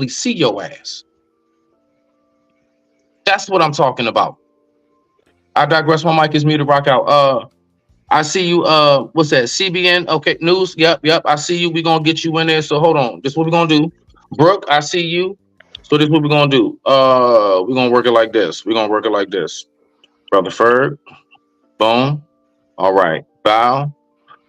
see your ass. That's what I'm talking about. I digress. My mic is muted. Rock out. I see you. What's that? CBN. Okay, news. Yep. I see you. We gonna get you in there. So hold on. This what we gonna do. Brooke, I see you. So this what we gonna do. We gonna work it like this. We gonna work it like this. Brother Ferg. Boom. All right. Bow.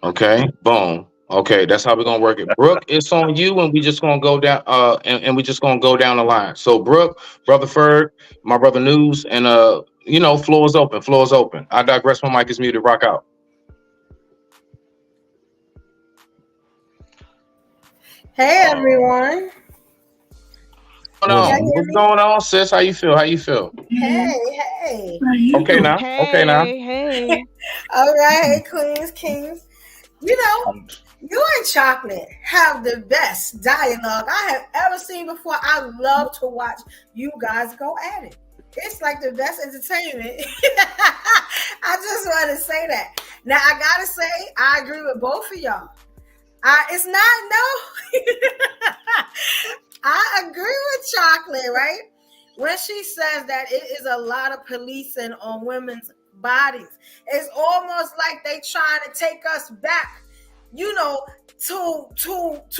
Okay. Boom. Okay, that's how we're gonna work it. Brooke, it's on you, and we just gonna go down. And we just gonna go down the line. So Brooke, Brother Ferg, my brother News, and floor is open. Floor is open. I digress. My mic is muted. Rock out. Hey everyone. What's going on, sis? How you feel? How you feel? Hey. Okay now. Okay now. Hey. All right, queens, kings. You and Chocolate have the best dialogue I have ever seen before. I love to watch you guys go at it. It's like the best entertainment. I just want to say that. Now, I got to say, I agree with both of y'all. It's not, no. I agree with Chocolate, right? When she says that it is a lot of policing on women's bodies. It's almost like they trying to take us back, to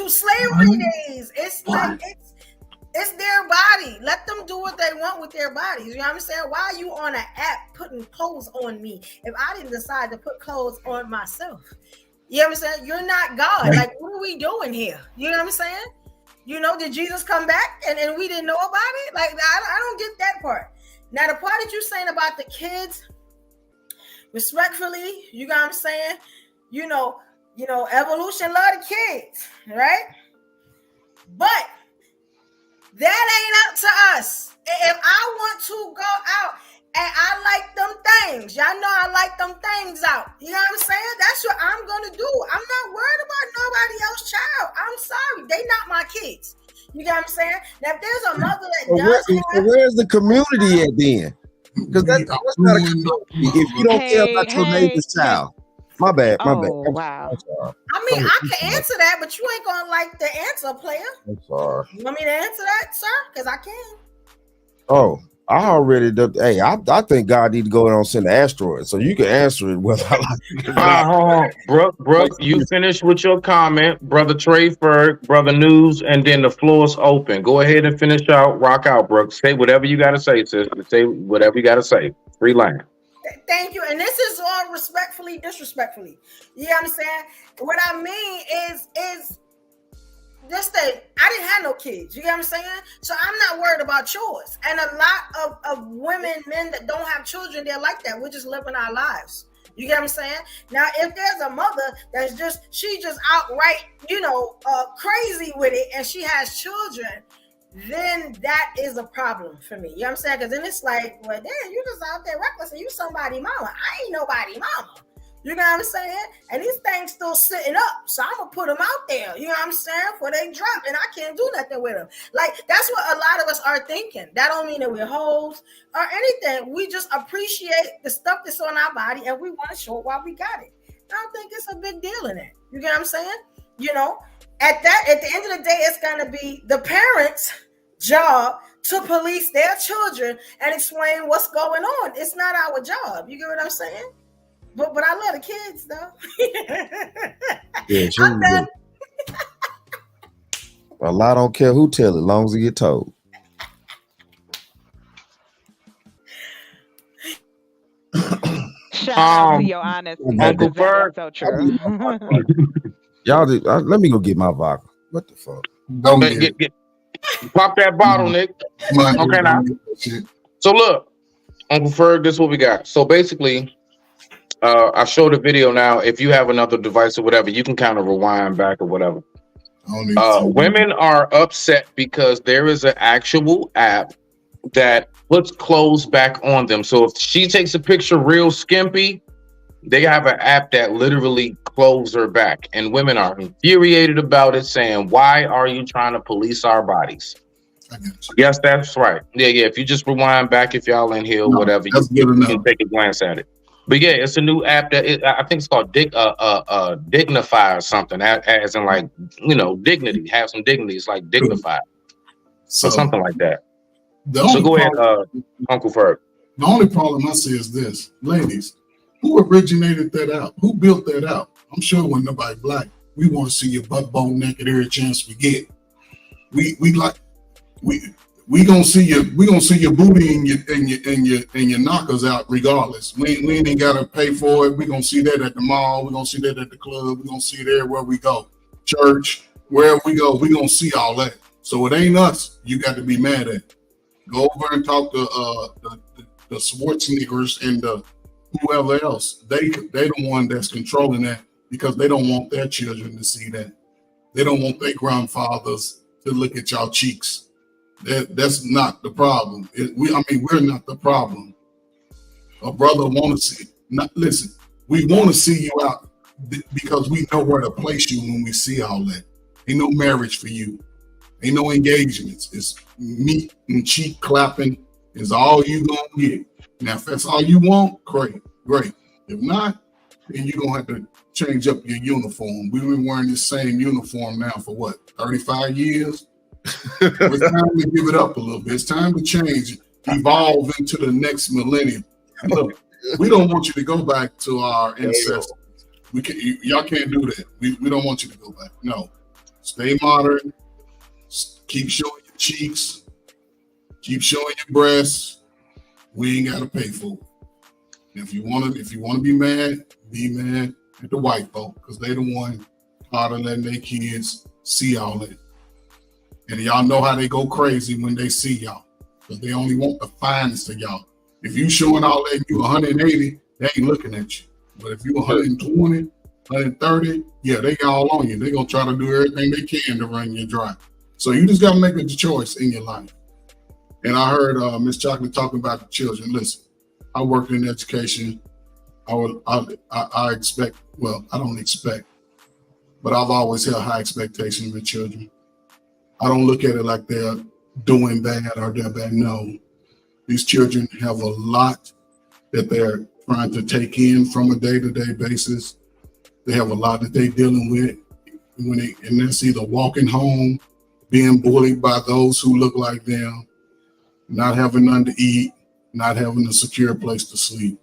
slavery days. It's like it's their body. Let them do what they want with their bodies. You know what I'm saying? Why are you on an app putting clothes on me if I didn't decide to put clothes on myself? You know what I'm saying? You're not God. Like, what are we doing here? You know what I'm saying? Did Jesus come back and we didn't know about it? Like, I don't get that part. Now, the part that you're saying about the kids, respectfully, you know what I'm saying? Evolution love the kids, right? But that ain't up to us. If I want to go out and I like them things, y'all know I like them things out. You know what I'm saying? That's what I'm going to do. I'm not worried about nobody else's child. I'm sorry. They not my kids. You know what I'm saying? Now, if there's a mother that where's the community at then? Because that's not a community. If you don't care about your neighbor's child. My bad. Wow. I mean, I can answer that, but you ain't going to like the answer, player. I'm sorry. You want me to answer that, sir? Because I can. Oh, I already did. Hey, I think God need to go and send asteroids, so you can answer it whether I like it or not. Brooke, you finish with your comment, Brother Trey Ferg, Brother News, and then the floor's open. Go ahead and finish out. Rock out, Brooke. Say whatever you got to say, sis. Say whatever you got to say. Free line. Thank you. And this is all respectfully, disrespectfully. You know what I'm saying? What I mean is just that I didn't have no kids. You know what I'm saying? So I'm not worried about yours. And a lot of women, men that don't have children, they're like that. We're just living our lives. You get what I'm saying? Now, if there's a mother that's she just outright, crazy with it and she has children, then that is a problem for me. You know what I'm saying? Because then it's like, well, damn, you just out there reckless and you somebody mama. I ain't nobody mama. You know what I'm saying? And these things still sitting up. So I'm going to put them out there. You know what I'm saying? Before they drop. And I can't do nothing with them. Like, that's what a lot of us are thinking. That don't mean that we're hoes or anything. We just appreciate the stuff that's on our body and we want to show it while we got it. I don't think it's a big deal in it. You get what I'm saying? At the end of the day, it's going to be the parents' job to police their children and explain what's going on. It's not our job. You get what I'm saying? But I love the kids, though. Yeah, sure. Well, I don't care who tell it, as long as it get told. Shout out to your honest. Uncle Ferg. So true. Y'all, let me go get my vodka. What the fuck? Get pop that bottle, Nick. Okay, now. So look, Uncle Ferg, this is what we got. So basically, I showed a video now. If you have another device or whatever, you can kind of rewind back or whatever. Women are upset because there is an actual app that puts clothes back on them. So if she takes a picture real skimpy, they have an app that literally clothes her back. And women are infuriated about it, saying, why are you trying to police our bodies? Yes, that's right. Yeah. If you just rewind back, if y'all in here or whatever, you can take a glance at it. But yeah, it's a new app that I think it's called Dignify or something, as in like, dignity, have some dignity. It's like Dignify. or something like that. So go ahead, Uncle Ferg. The only problem I see is this, ladies, who originated that out? Who built that out? I'm sure it wasn't nobody black. We want to see your butt bone naked every chance we get. We gonna see your booty and your knockers out regardless. We ain't gotta pay for it. We gonna see that at the mall. We gonna see that at the club. We gonna see it everywhere we go. Church, wherever we go, we gonna see all that. So it ain't us you got to be mad at. Go over and talk to the Schwarzeneggers and the whoever else. They the one that's controlling that because they don't want their children to see that. They don't want their grandfathers to look at y'all cheeks. That's not the problem. We're not the problem. A brother want to see. Listen, we want to see you out because we know where to place you when we see all that. Ain't no marriage for you. Ain't no engagements. It's meat and cheek clapping is all you gonna get. Now, if that's all you want, great. If not, then you're gonna have to change up your uniform. We've been wearing this same uniform now for what, 35 years? It's time to give it up a little bit. It's time to change, evolve into the next millennium. Look, we don't want you to go back to our ancestors. Y'all can't do that. We don't want you to go back. No, stay modern. Keep showing your cheeks. Keep showing your breasts. We ain't gotta pay for it. If you wanna be mad at the white folk because they the one tired of letting their kids see all that. And y'all know how they go crazy when they see y'all because they only want the finest of y'all. If you showing all that, you 180, they ain't looking at you. But if you 120, 130, yeah, they all on you. They gonna try to do everything they can to run you dry. So you just gotta make a choice in your life. And I heard Miss Chocolate talking about the children. Listen, I worked in education. I expect, well, I don't expect, but I've always held high expectations with children. I don't look at it like they're doing bad or they're bad. No, these children have a lot that they're trying to take in from a day-to-day basis. They have a lot that they're dealing with and that's either walking home, being bullied by those who look like them, not having nothing to eat, not having a secure place to sleep.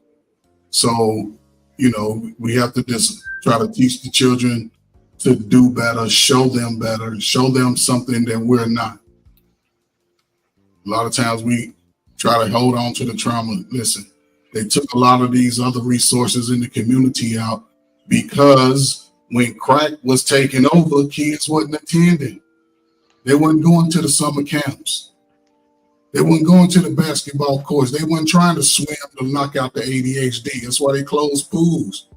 So, we have to just try to teach the children to do better, show them something that we're not. A lot of times we try to hold on to the trauma. Listen, they took a lot of these other resources in the community out because when crack was taking over, kids wasn't attending. They weren't going to the summer camps. They weren't going to the basketball courts. They weren't trying to swim to knock out the ADHD. That's why they closed pools.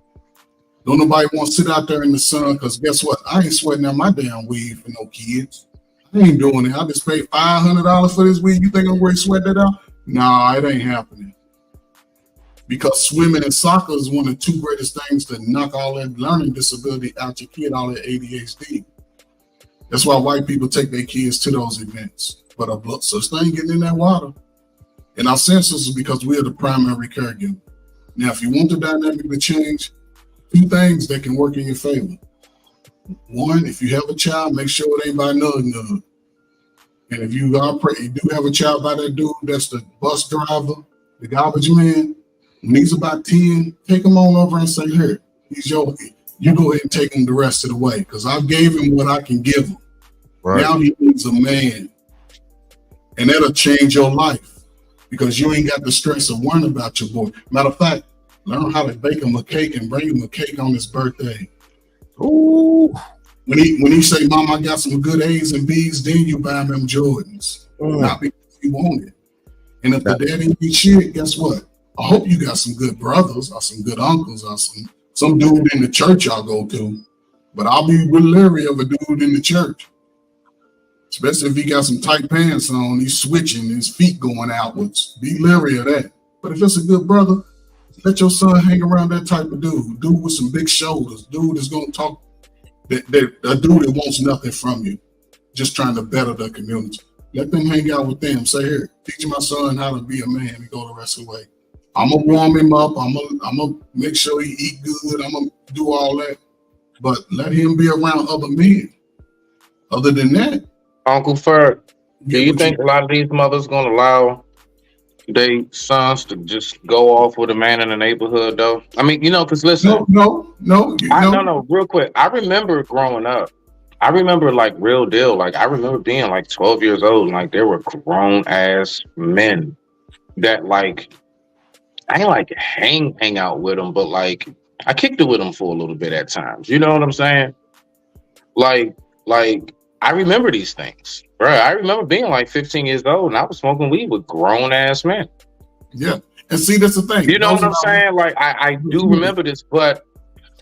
Don't nobody want to sit out there in the sun because guess what? I ain't sweating out my damn weed for no kids. I ain't doing it. I just paid $500 for this weed. You think I'm going to sweat that out? Nah, it ain't happening. Because swimming and soccer is one of the two greatest things to knock all that learning disability out your kid, all that ADHD. That's why white people take their kids to those events. But a blood such thing getting in that water. And our census is because we are the primary caregiver. Now, if you want the dynamic to change, two things that can work in your favor. One, if you have a child, make sure it ain't by nug. And if you do have a child by that dude, that's the bus driver, the garbage man, when he's about 10, take him on over and say, here, he's your, you go ahead and take him the rest of the way because I gave him what I can give him. Right. Now he needs a man. And that'll change your life because you ain't got the stress of worrying about your boy. Matter of fact, learn how to bake him a cake and bring him a cake on his birthday. Ooh. When he say, Mom, I got some good A's and B's, then you buy him them Jordans. Not because you want it. And if the daddy ain't shit, guess what? I hope you got some good brothers or some good uncles or some dude in the church y'all go to. But I'll be leery of a dude in the church. Especially if he got some tight pants on, he's switching, his feet going outwards. Be leery of that. But if it's a good brother, let your son hang around that type of dude. Dude with some big shoulders. Dude is going to talk. A dude that wants nothing from you. Just trying to better the community. Let them hang out with them. Say, here, teach my son how to be a man and go the rest of the way. I'm going to warm him up. I'm going to make sure he eat good. I'm going to do all that. But let him be around other men. Other than that, Uncle Ferg, Do you think a lot of these mothers gonna allow their sons to just go off with a man in the neighborhood though? I mean, because listen, no, real quick. I remember growing up. I remember like real deal. Like I remember being like 12 years old, and like there were grown ass men that like I ain't like hang out with them, but like I kicked it with them for a little bit at times. You know what I'm saying? Like I remember these things, bro. I remember being like 15 years old and I was smoking weed with grown ass men. Yeah, and see, that's the thing. You know what I'm saying? Like I do remember this, but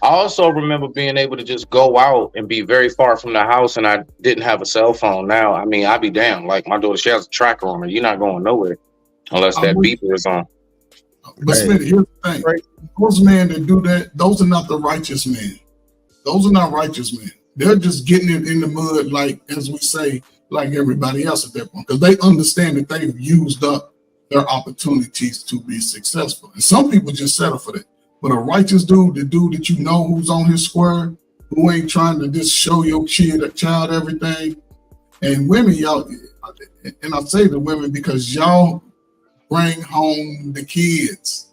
I also remember being able to just go out and be very far from the house, and I didn't have a cell phone. Now, I mean, I'd be damned. Like my daughter, she has a tracker on her. You're not going nowhere unless that beeper is on. But Smitty, here's the thing: those men that do that, those are not the righteous men. Those are not righteous men. They're just getting it in the mud, like as we say, like everybody else at that point, because they understand that they've used up their opportunities to be successful. And some people just settle for that. But a righteous dude, the dude that you know who's on his square, who ain't trying to just show your child everything. And women, y'all, and I say the women because y'all bring home the kids.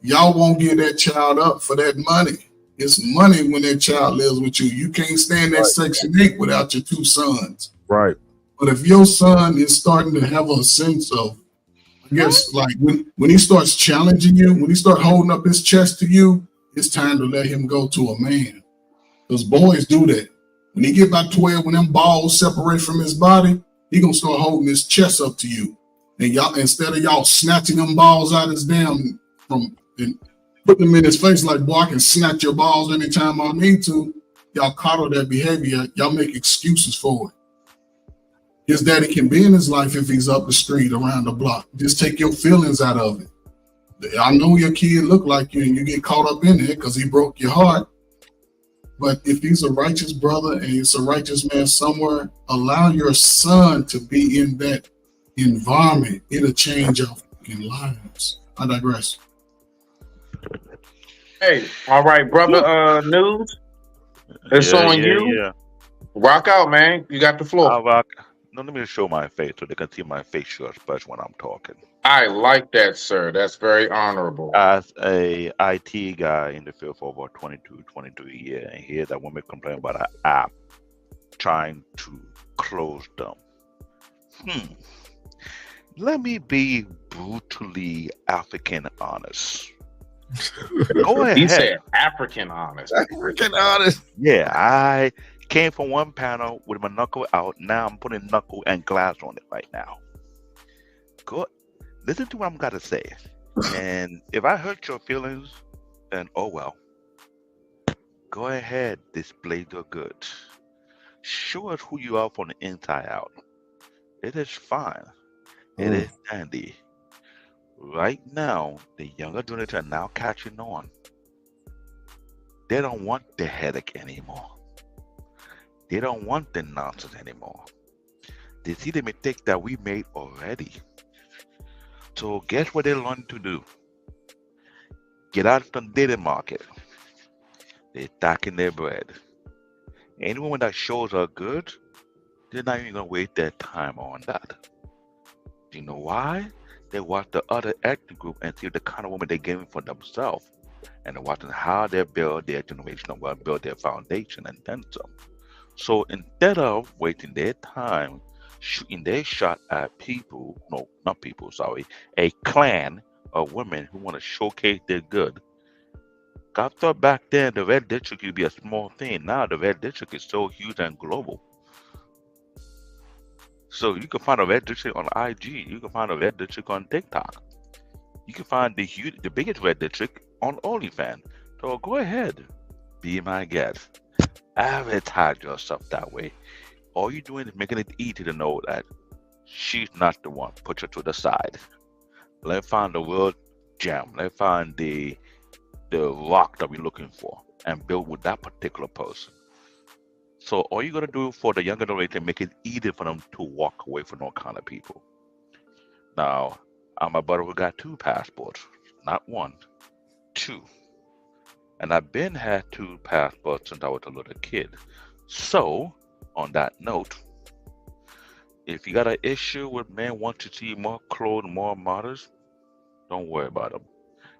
Y'all won't give that child up for that money. It's money when that child lives with you. You can't stand that Section 8 without your two sons. Right. But if your son is starting to have a sense of, I guess, like when he starts challenging you, when he starts holding up his chest to you, it's time to let him go to a man. Because boys do that. When he get about 12, when them balls separate from his body, he gonna start holding his chest up to you. And y'all, instead of y'all snatching them balls out his damn from and putting them in his face like, boy, I can snatch your balls anytime I need to, y'all coddle that behavior. Y'all make excuses for it. His daddy can be in his life if he's up the street, around the block. Just take your feelings out of it. I know your kid look like you and you get caught up in it because he broke your heart. But if he's a righteous brother and he's a righteous man somewhere, allow your son to be in that environment. It'll change your fucking lives. I digress. Hey, all right, brother. News. It's on you. Yeah. Rock out, man. You got the floor. I'll rock. No, let me show my face so they can see my facial expression when I'm talking. I like that, sir. That's very honorable. As a IT guy in the field for over 23 years, and hear that women complain about an app trying to close them. Let me be brutally African honest. Go ahead. He said African honest. African honest. Yeah, I came from one panel with my knuckle out. Now I'm putting knuckle and glass on it right now. Good. Listen to what I'm gonna say. And if I hurt your feelings, then oh well. Go ahead, display your goods. Show us who you are from the inside out. It is fine. It is dandy. Right now, the younger generation are now catching on. They don't want the headache anymore. They don't want the nonsense anymore. They see the mistake that we made already. So guess what they learn to do? Get out of the dating market. They're stacking their bread. Any woman that shows her good, they're not even gonna waste their time on that. You know why? They watch the other acting group and see the kind of woman they're giving for themselves. And they're watching how they build their generational wealth, build their foundation, and then some. So instead of wasting their time shooting their shot at people, no, not people, sorry, a clan of women who want to showcase their good. I thought back then the red district used to be a small thing. Now the red district is so huge and global. So you can find a red district on IG. You can find a red district on TikTok. You can find the biggest red district on OnlyFans. So go ahead, be my guest. Advertise yourself that way. All you're doing is making it easy to know that she's not the one. Put her to the side. Let's find the real gem. Let's find the rock that we're looking for and build with that particular person. So all you gotta do for the younger generation, make it easy for them to walk away from all kind of people. Now, I'm a brother who got 2 passports, not 1, 2. And I've been had 2 passports since I was a little kid. So, on that note, If you got an issue with men want to see more clothes, more models, don't worry about them.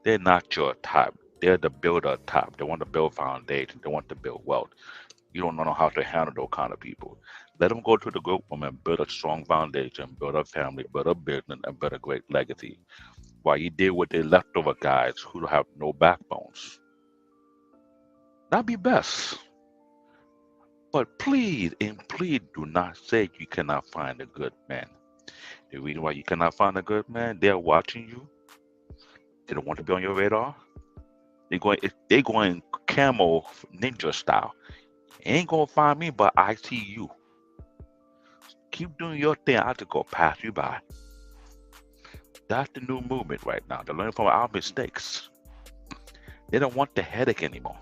They're not your type. They're the builder type. They want to build foundation. They want to build wealth. You don't know how to handle those kind of people. Let them go to the good woman, build a strong foundation, build a family, build a business, and build a great legacy. While you deal with the leftover guys who have no backbones. That'd be best. But please do not say you cannot find a good man. The reason why you cannot find a good man, they're watching you. They don't want to be on your radar. They're going camo ninja style. Ain't gonna find me, but I see you. Keep doing your thing. I just go pass you by. That's the new movement right now. They're learning from our mistakes. They don't want the headache anymore.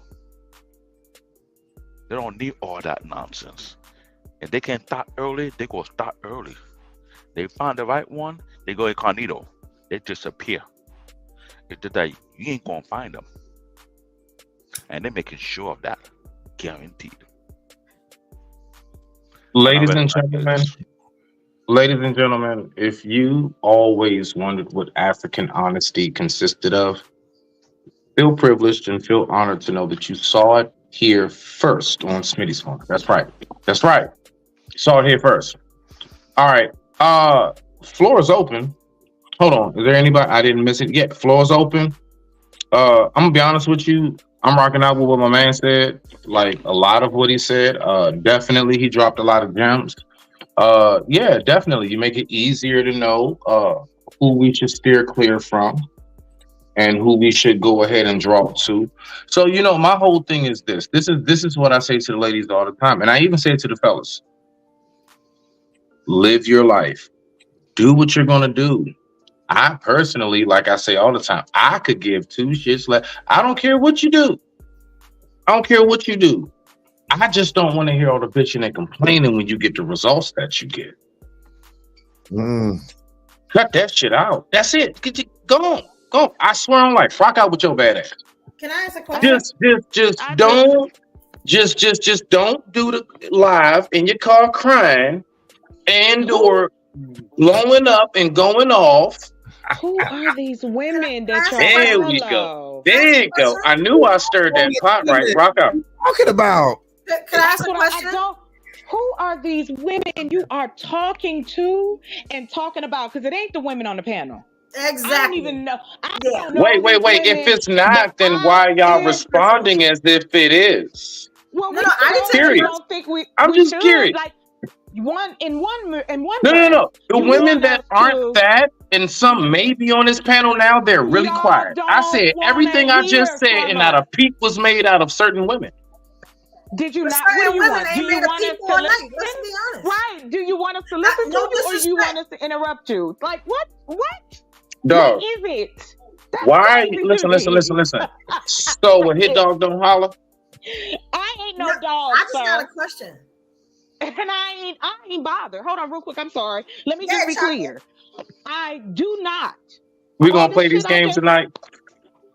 They don't need all that nonsense. If they can start early, they go start early. They find the right one, they go incognito. They disappear. It's just that you ain't gonna find them. And they're making sure of that. Guaranteed. Ladies and gentlemen, if you always wondered what African honesty consisted of, feel privileged and feel honored to know that you saw it here first on Smitty's phone. That's right. That's right. Saw it here first. All right. Floor is open. Hold on. Is there anybody? I didn't miss it yet. Floor is open. I'm gonna be honest with you. I'm rocking out with what my man said. Like a lot of what he said. Definitely, he dropped a lot of gems. Yeah, definitely. You make it easier to know who we should steer clear from and who we should go ahead and draw to. So, you know, my whole thing is this. This is what I say to the ladies all the time, and I even say it to the fellas. Live your life. Do what you're gonna do. I personally, like I say all the time, I could give two shits. Like, I don't care what you do. I don't care what you do. I just don't want to hear all the bitching and complaining when you get the results that you get. Cut that shit out. That's it. Go on. Go. I swear on life. Rock out with your bad ass. Can I ask a question? Just don't do the live in your car crying and or blowing up and going off. Who are these women that y'all There we go. There you go. I knew I stirred that pot right. Rock out. Talking about. Can I ask a question? Who are these women you are talking to and talking about? Because it ain't the women on the panel. Exactly. I don't even know. I don't know Wait. If it's not, then why y'all responding as if it is? Well, No, I Serious. don't think we. I'm we just should. curious. Like one. No. The women that aren't that, and some may be on this panel now, they're really Y'all quiet. I don't said wanna everything I just hear said, from and not us. a peep was made out of certain women. Did you But not? What certain do you women want? Do ain't you made of want us people to all night. listen? Let's be honest. Right? Do you want us to listen No to you, or you want disrespect. us to interrupt you? Like what? What? Dog, What is it? That's why? crazy Listen. to me. So a hit dog don't holler. I ain't no No, dog, I just got sir. a question. And I ain't bothered. Hold on real quick. I'm sorry. Let me Yeah, just be Chuck. clear. I do not. We All gonna this play these shit I games just- tonight.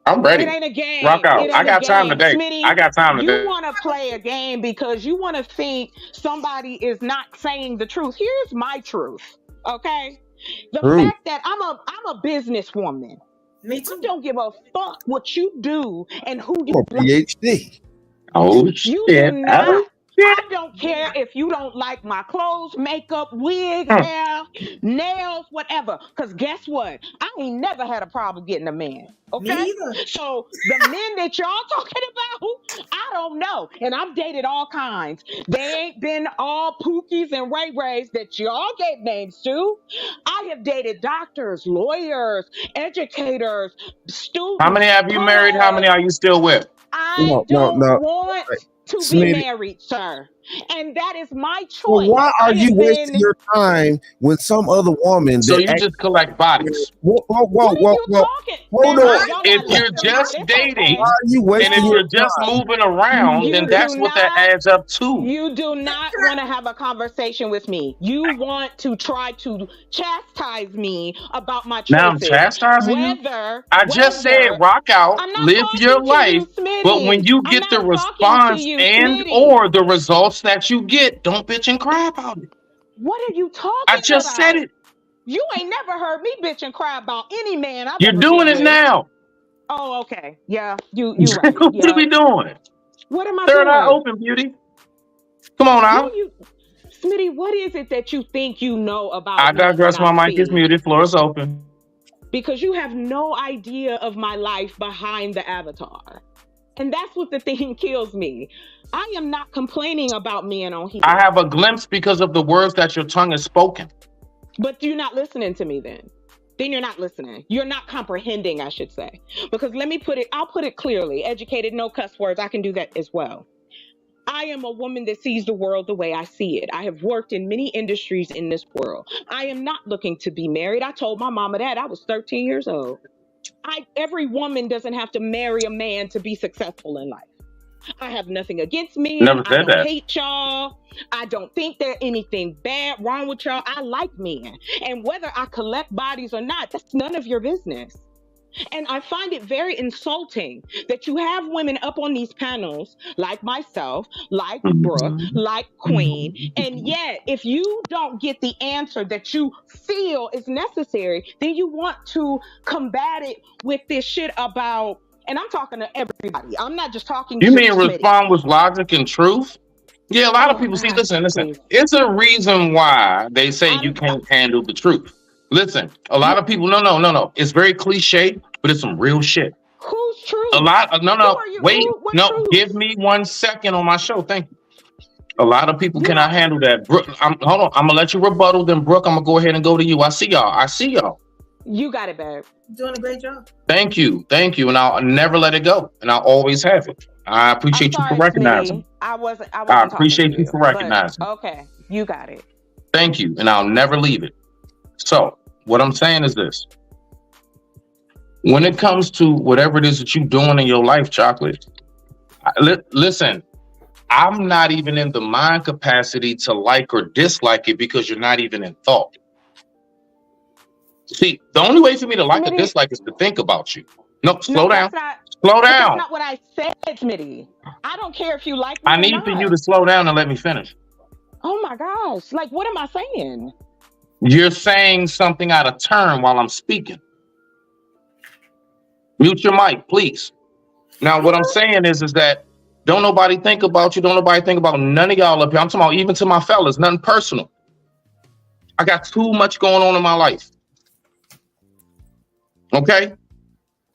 I'm It ready. ain't a game. Rock out. It I ain't got a time game. today. Smitty, I got time you today. want to play a game because you want to think somebody is not saying the truth. Here's my truth. Okay? The True. fact that I'm a businesswoman. Me I too. don't give a fuck what you do and who I'm you a PhD. Oh You shit! do not. Oh, I don't care if you don't like my clothes, makeup, wig, hair, nails, whatever. Because guess what? I ain't never had a problem getting a man. Me Okay? either. So the men that y'all talking about, I don't know. And I've dated all kinds. They ain't been all Pookies and Ray Rays that y'all gave names to. I have dated doctors, lawyers, educators, students. How many have you married? How many are you still with? I No. don't want to be Smitty. married, sir. And that is my choice. Well, why are I you have wasting been- your time with some other woman? So that you just collect bodies. Whoa, What are you talking? hold Man, on. y'all not If you're listening. just It's dating, okay. Why are you and wasting if your you're just time? moving around, You then that's do what that not- adds up to. You do not want to have a conversation with me. You want to try to chastise me about my choices. Now I'm chastising you. I just said rock out, I'm not live talking your to life. you, Smitty. But when you I'm get not the talking to response you, and Smitty. or the results that you get, don't bitch and cry about it. What are you talking I just about? said it. You ain't never heard me bitch and cry about any man I've You're ever doing been it with. now. Oh, okay. Yeah, you right. What Yeah. are we doing? What am I Third doing? eye open, beauty. Come on now. What do you, Smitty, what is it that you think you know about I me digress. that My I mic is see? muted. Floor is open. Because you have no idea of my life behind the avatar. And that's what the thing kills me. I am not complaining about men on here. I have a glimpse because of the words that your tongue has spoken. But you're not listening to me then. Then you're not listening. You're not comprehending, I should say. Because I'll put it clearly. Educated, no cuss words. I can do that as well. I am a woman that sees the world the way I see it. I have worked in many industries in this world. I am not looking to be married. I told my mama that I was 13 years old. Every woman doesn't have to marry a man to be successful in life. I have nothing against men. Never said I don't that. hate y'all. I don't think there's anything bad wrong with y'all. I like men. And whether I collect bodies or not, that's none of your business. And I find it very insulting that you have women up on these panels like myself, like Brooke, like Queen. And yet, if you don't get the answer that you feel is necessary, then you want to combat it with this shit about, and I'm talking to everybody. I'm not just talking to You mean Smitty. respond with logic and truth? Yeah, a lot of people see. Listen. Please. It's a reason why they say you can't handle the truth. Listen, a lot of people. No. It's very cliche, but it's some real shit. Who's true? A lot. No. Wait. No. Truth? Give me 1 second on my show. Thank you. A lot of people cannot handle that. Brooke, hold on. I'm gonna let you rebuttal. Then Brooke, I'm gonna go ahead and go to you. I see y'all. You got it, babe. Doing a great job. Thank you, and I'll never let it go, and I'll always have it. I appreciate you for recognizing. I wasn't I appreciate you for recognizing. Okay, you got it. Thank you, and I'll never leave it. So, what I'm saying is this. When it comes to whatever it is that you're doing in your life, Chocolate, listen, I'm not even in the mind capacity to like or dislike it because you're not even in thought. See, the only way for me to like or dislike is to think about you. No, slow down. Slow down. That's not what I said, Smitty. I don't care if you like me I need for you to slow down and let me finish. Oh my gosh. Like, what am I saying? You're saying something out of turn while I'm speaking. Mute your mic, please. Now, what I'm saying is that don't nobody think about you. Don't nobody think about none of y'all up here. I'm talking about even to my fellas, nothing personal. I got too much going on in my life. Okay?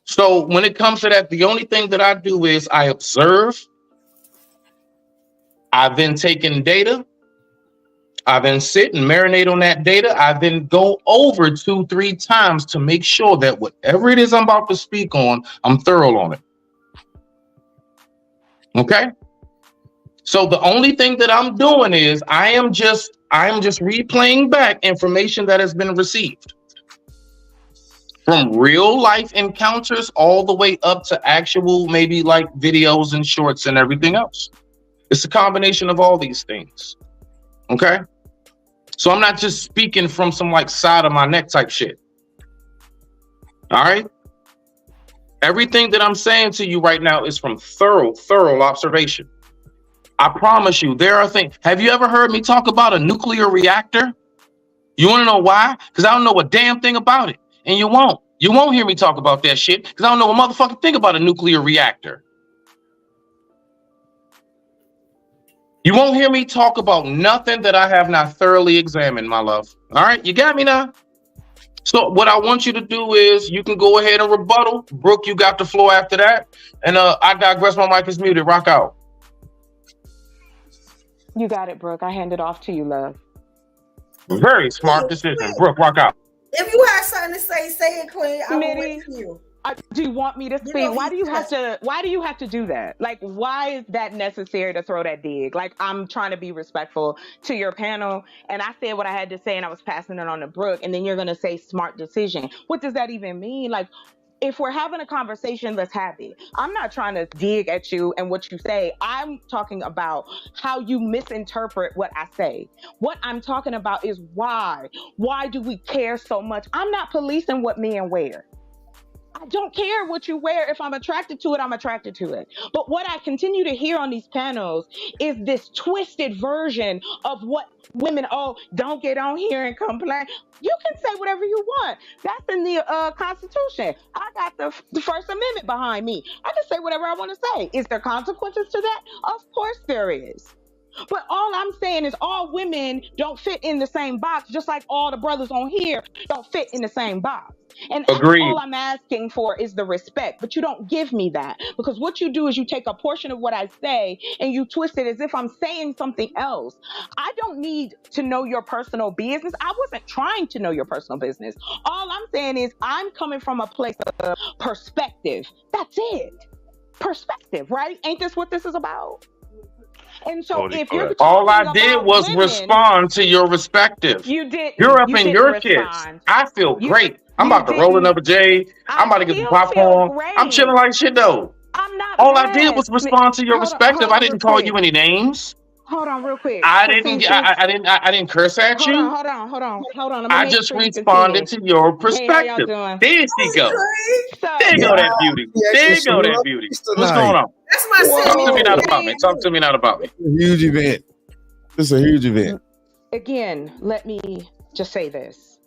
So when it comes to that, the only thing that I do is I observe. I then take in data. I then sit and marinate on that data. I then go over 2-3 times to make sure that whatever it is I'm about to speak on, I'm thorough on it. Okay? So the only thing that I'm doing is I am just replaying back information that has been received. From real life encounters all the way up to actual maybe like videos and shorts and everything else. It's a combination of all these things. Okay? So I'm not just speaking from some like side of my neck type shit. All right? Everything that I'm saying to you right now is from thorough observation. I promise you, there are things. Have you ever heard me talk about a nuclear reactor? You want to know why? Because I don't know a damn thing about it. And you won't. You won't hear me talk about that shit because I don't know a motherfucking thing about a nuclear reactor. You won't hear me talk about nothing that I have not thoroughly examined, my love. All right, you got me now? So what I want you to do is you can go ahead and rebuttal. Brooke, you got the floor after that. And I digress, my mic is muted. Rock out. You got it, Brooke. I hand it off to you, love. Very smart decision. Brooke, rock out. If you have something to say it, Queen. I will wait for you. Do you want me to speak? Why do you have to do that? Like, why is that necessary to throw that dig? Like, I'm trying to be respectful to your panel, and I said what I had to say, and I was passing it on to Brooke, and then you're gonna say smart decision. What does that even mean? Like, if we're having a conversation, let's have it. I'm not trying to dig at you and what you say. I'm talking about how you misinterpret what I say. What I'm talking about is why. Why do we care so much? I'm not policing what men wear. I don't care what you wear. If I'm attracted to it, I'm attracted to it. But what I continue to hear on these panels is this twisted version of what women, don't get on here and complain. You can say whatever you want. That's in the Constitution. I got the First Amendment behind me. I can say whatever I want to say. Is there consequences to that? Of course there is. But all I'm saying is all women don't fit in the same box, just like all the brothers on here don't fit in the same box. And Agreed. all I'm asking for is the respect, but you don't give me that, because what you do is you take a portion of what I say and you twist it as if I'm saying something else. I don't need to know your personal business. I wasn't trying to know your personal business. All I'm saying is I'm coming from a place of perspective. That's it. Perspective, right? Ain't this what this is about? And so Totally if you're correct. All I talking did about was women, respond to your respective. you did. You're up you in didn't your kids. respond. I feel You- great. I'm you about to roll didn't- another J. I'm about to get some still feel popcorn. great. I'm chilling like shit though. I'm not. All I did mad. was respond to your Hold on, respective. hold I on didn't real call quick. you any names. Hold on, real quick. I So didn't. since I didn't curse at hold you. on. I'm gonna I make just sure you responded continue. to your Hey, how y'all perspective. doing? There she go. So There go that Yeah, beauty. we There actually go showed that up beauty. tonight. What's going on? That's my Whoa. Talk to me not city. about me. Talk to me not about me. It's a huge event. It's a huge event. again, let me just say this.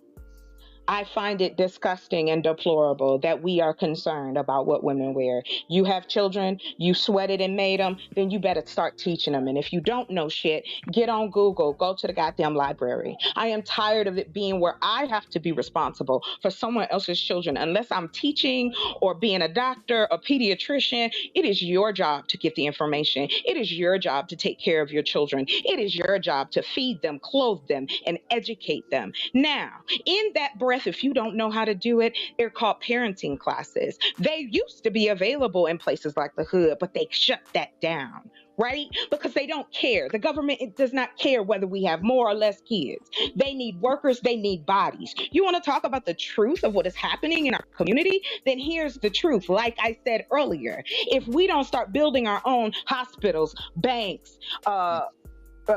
I find it disgusting and deplorable that we are concerned about what women wear. You have children, you sweated and made them, then you better start teaching them. And if you don't know shit, get on Google, go to the goddamn library. I am tired of it being where I have to be responsible for someone else's children. Unless I'm teaching or being a doctor, a pediatrician, it is your job to get the information. It is your job to take care of your children. It is your job to feed them, clothe them, and educate them. Now, in that breath, if you don't know how to do it, they're called parenting classes. They used to be available in places like the hood, but they shut that down, right? Because they don't care. The government, it does not care whether we have more or less kids. They need workers, they need bodies. You want to talk about the truth of what is happening in our community? Then here's the truth. Like I said earlier, if we don't start building our own hospitals, banks,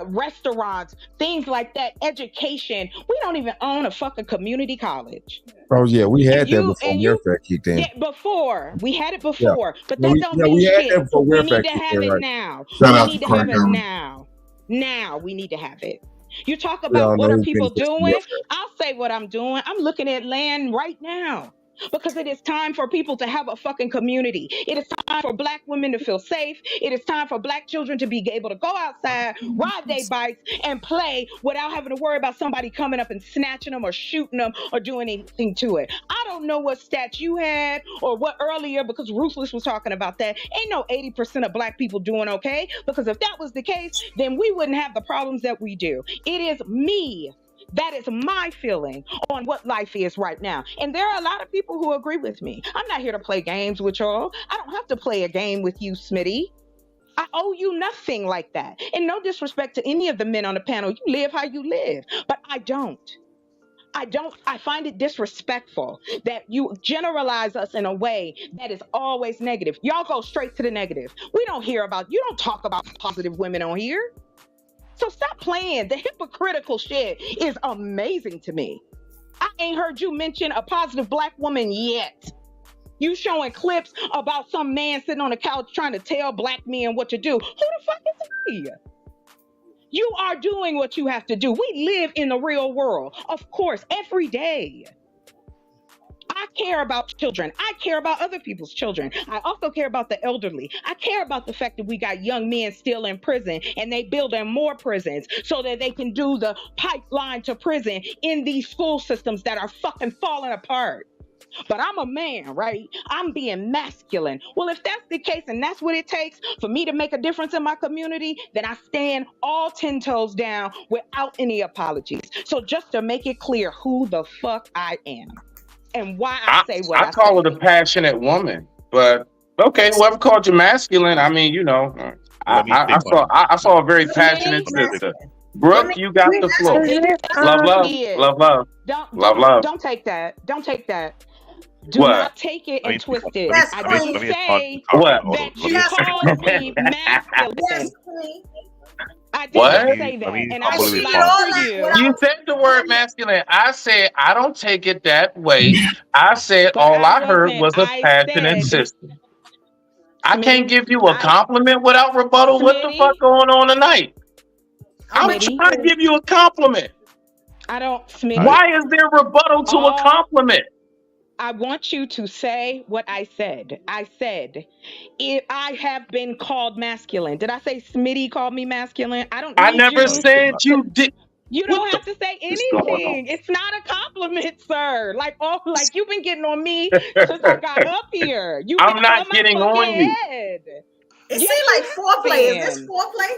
restaurants, things like that, education, we don't even own a fucking community college. Oh yeah, we had You- that before and you- Welfare kicked in. Yeah, before we had it before, but Yeah, that we- don't yeah, mean we had shit. that before We welfare need to kicked have in, it right. now. Shout We out need to to have Craig it Irwin. now. Now we need to have it. You talk all about what know are who people benefits from doing? welfare. I'll say what I'm doing. I'm looking at land right now. Because it is time for people to have a fucking community. It is time for Black women to feel safe. It is time for Black children to be able to go outside, ride their bikes, and play without having to worry about somebody coming up and snatching them or shooting them or doing anything to it. I don't know what stats you had or what earlier, because Ruthless was talking about that. Ain't no 80% of Black people doing okay. Because if that was the case, then we wouldn't have the problems that we do. It is me. That is my feeling on what life is right now. And there are a lot of people who agree with me. I'm not here to play games with y'all. I don't have to play a game with you, Smitty. I owe you nothing like that. And no disrespect to any of the men on the panel. You live how you live. But I don't. I find it disrespectful that you generalize us in a way that is always negative. Y'all go straight to the negative. You don't talk about positive women on here. So stop playing. The hypocritical shit is amazing to me. I ain't heard you mention a positive Black woman yet. You showing clips about some man sitting on the couch trying to tell Black men what to do. Who the fuck is he? You are doing what you have to do. We live in the real world, of course, every day. I care about children. I care about other people's children. I also care about the elderly. I care about the fact that we got young men still in prison and they building more prisons so that they can do the pipeline to prison in these school systems that are fucking falling apart. But I'm a man, right? I'm being masculine. Well, if that's the case and that's what it takes for me to make a difference in my community, then I stand all 10 toes down without any apologies. So just to make it clear who the fuck I am. And why I say what I call say. it a passionate woman, but okay, whoever called you masculine, I mean, you know, I saw a very passionate sister. Brooke, you got the floor. Love. Don't take that. Don't take that. Do What? not take it and twist it. That's I funny. didn't say What? that you called me masculine. Yes, queen. I did What? not say that. And I would Unbelievable. like for you. You said the word masculine. I said I don't take it that way. I said But all I I heard wasn't. was a I passionate said, sister. I can't Smitty, give you a I- compliment without rebuttal. What the Smitty. fuck going on tonight? I'm Smitty. trying to give you a compliment. I don't, Smitty. Why is there rebuttal to a compliment? I want you to say what I said. I said, if I have been called masculine. Did I say Smitty called me masculine? I don't. I need never you. said you did. You What don't the have to say is going anything. It's not a compliment, sir. Like you've been getting on me since I got up here. You've I'm been not on my getting fucking on you. head. It Yes, seems like you foreplay. have Is this been. foreplay?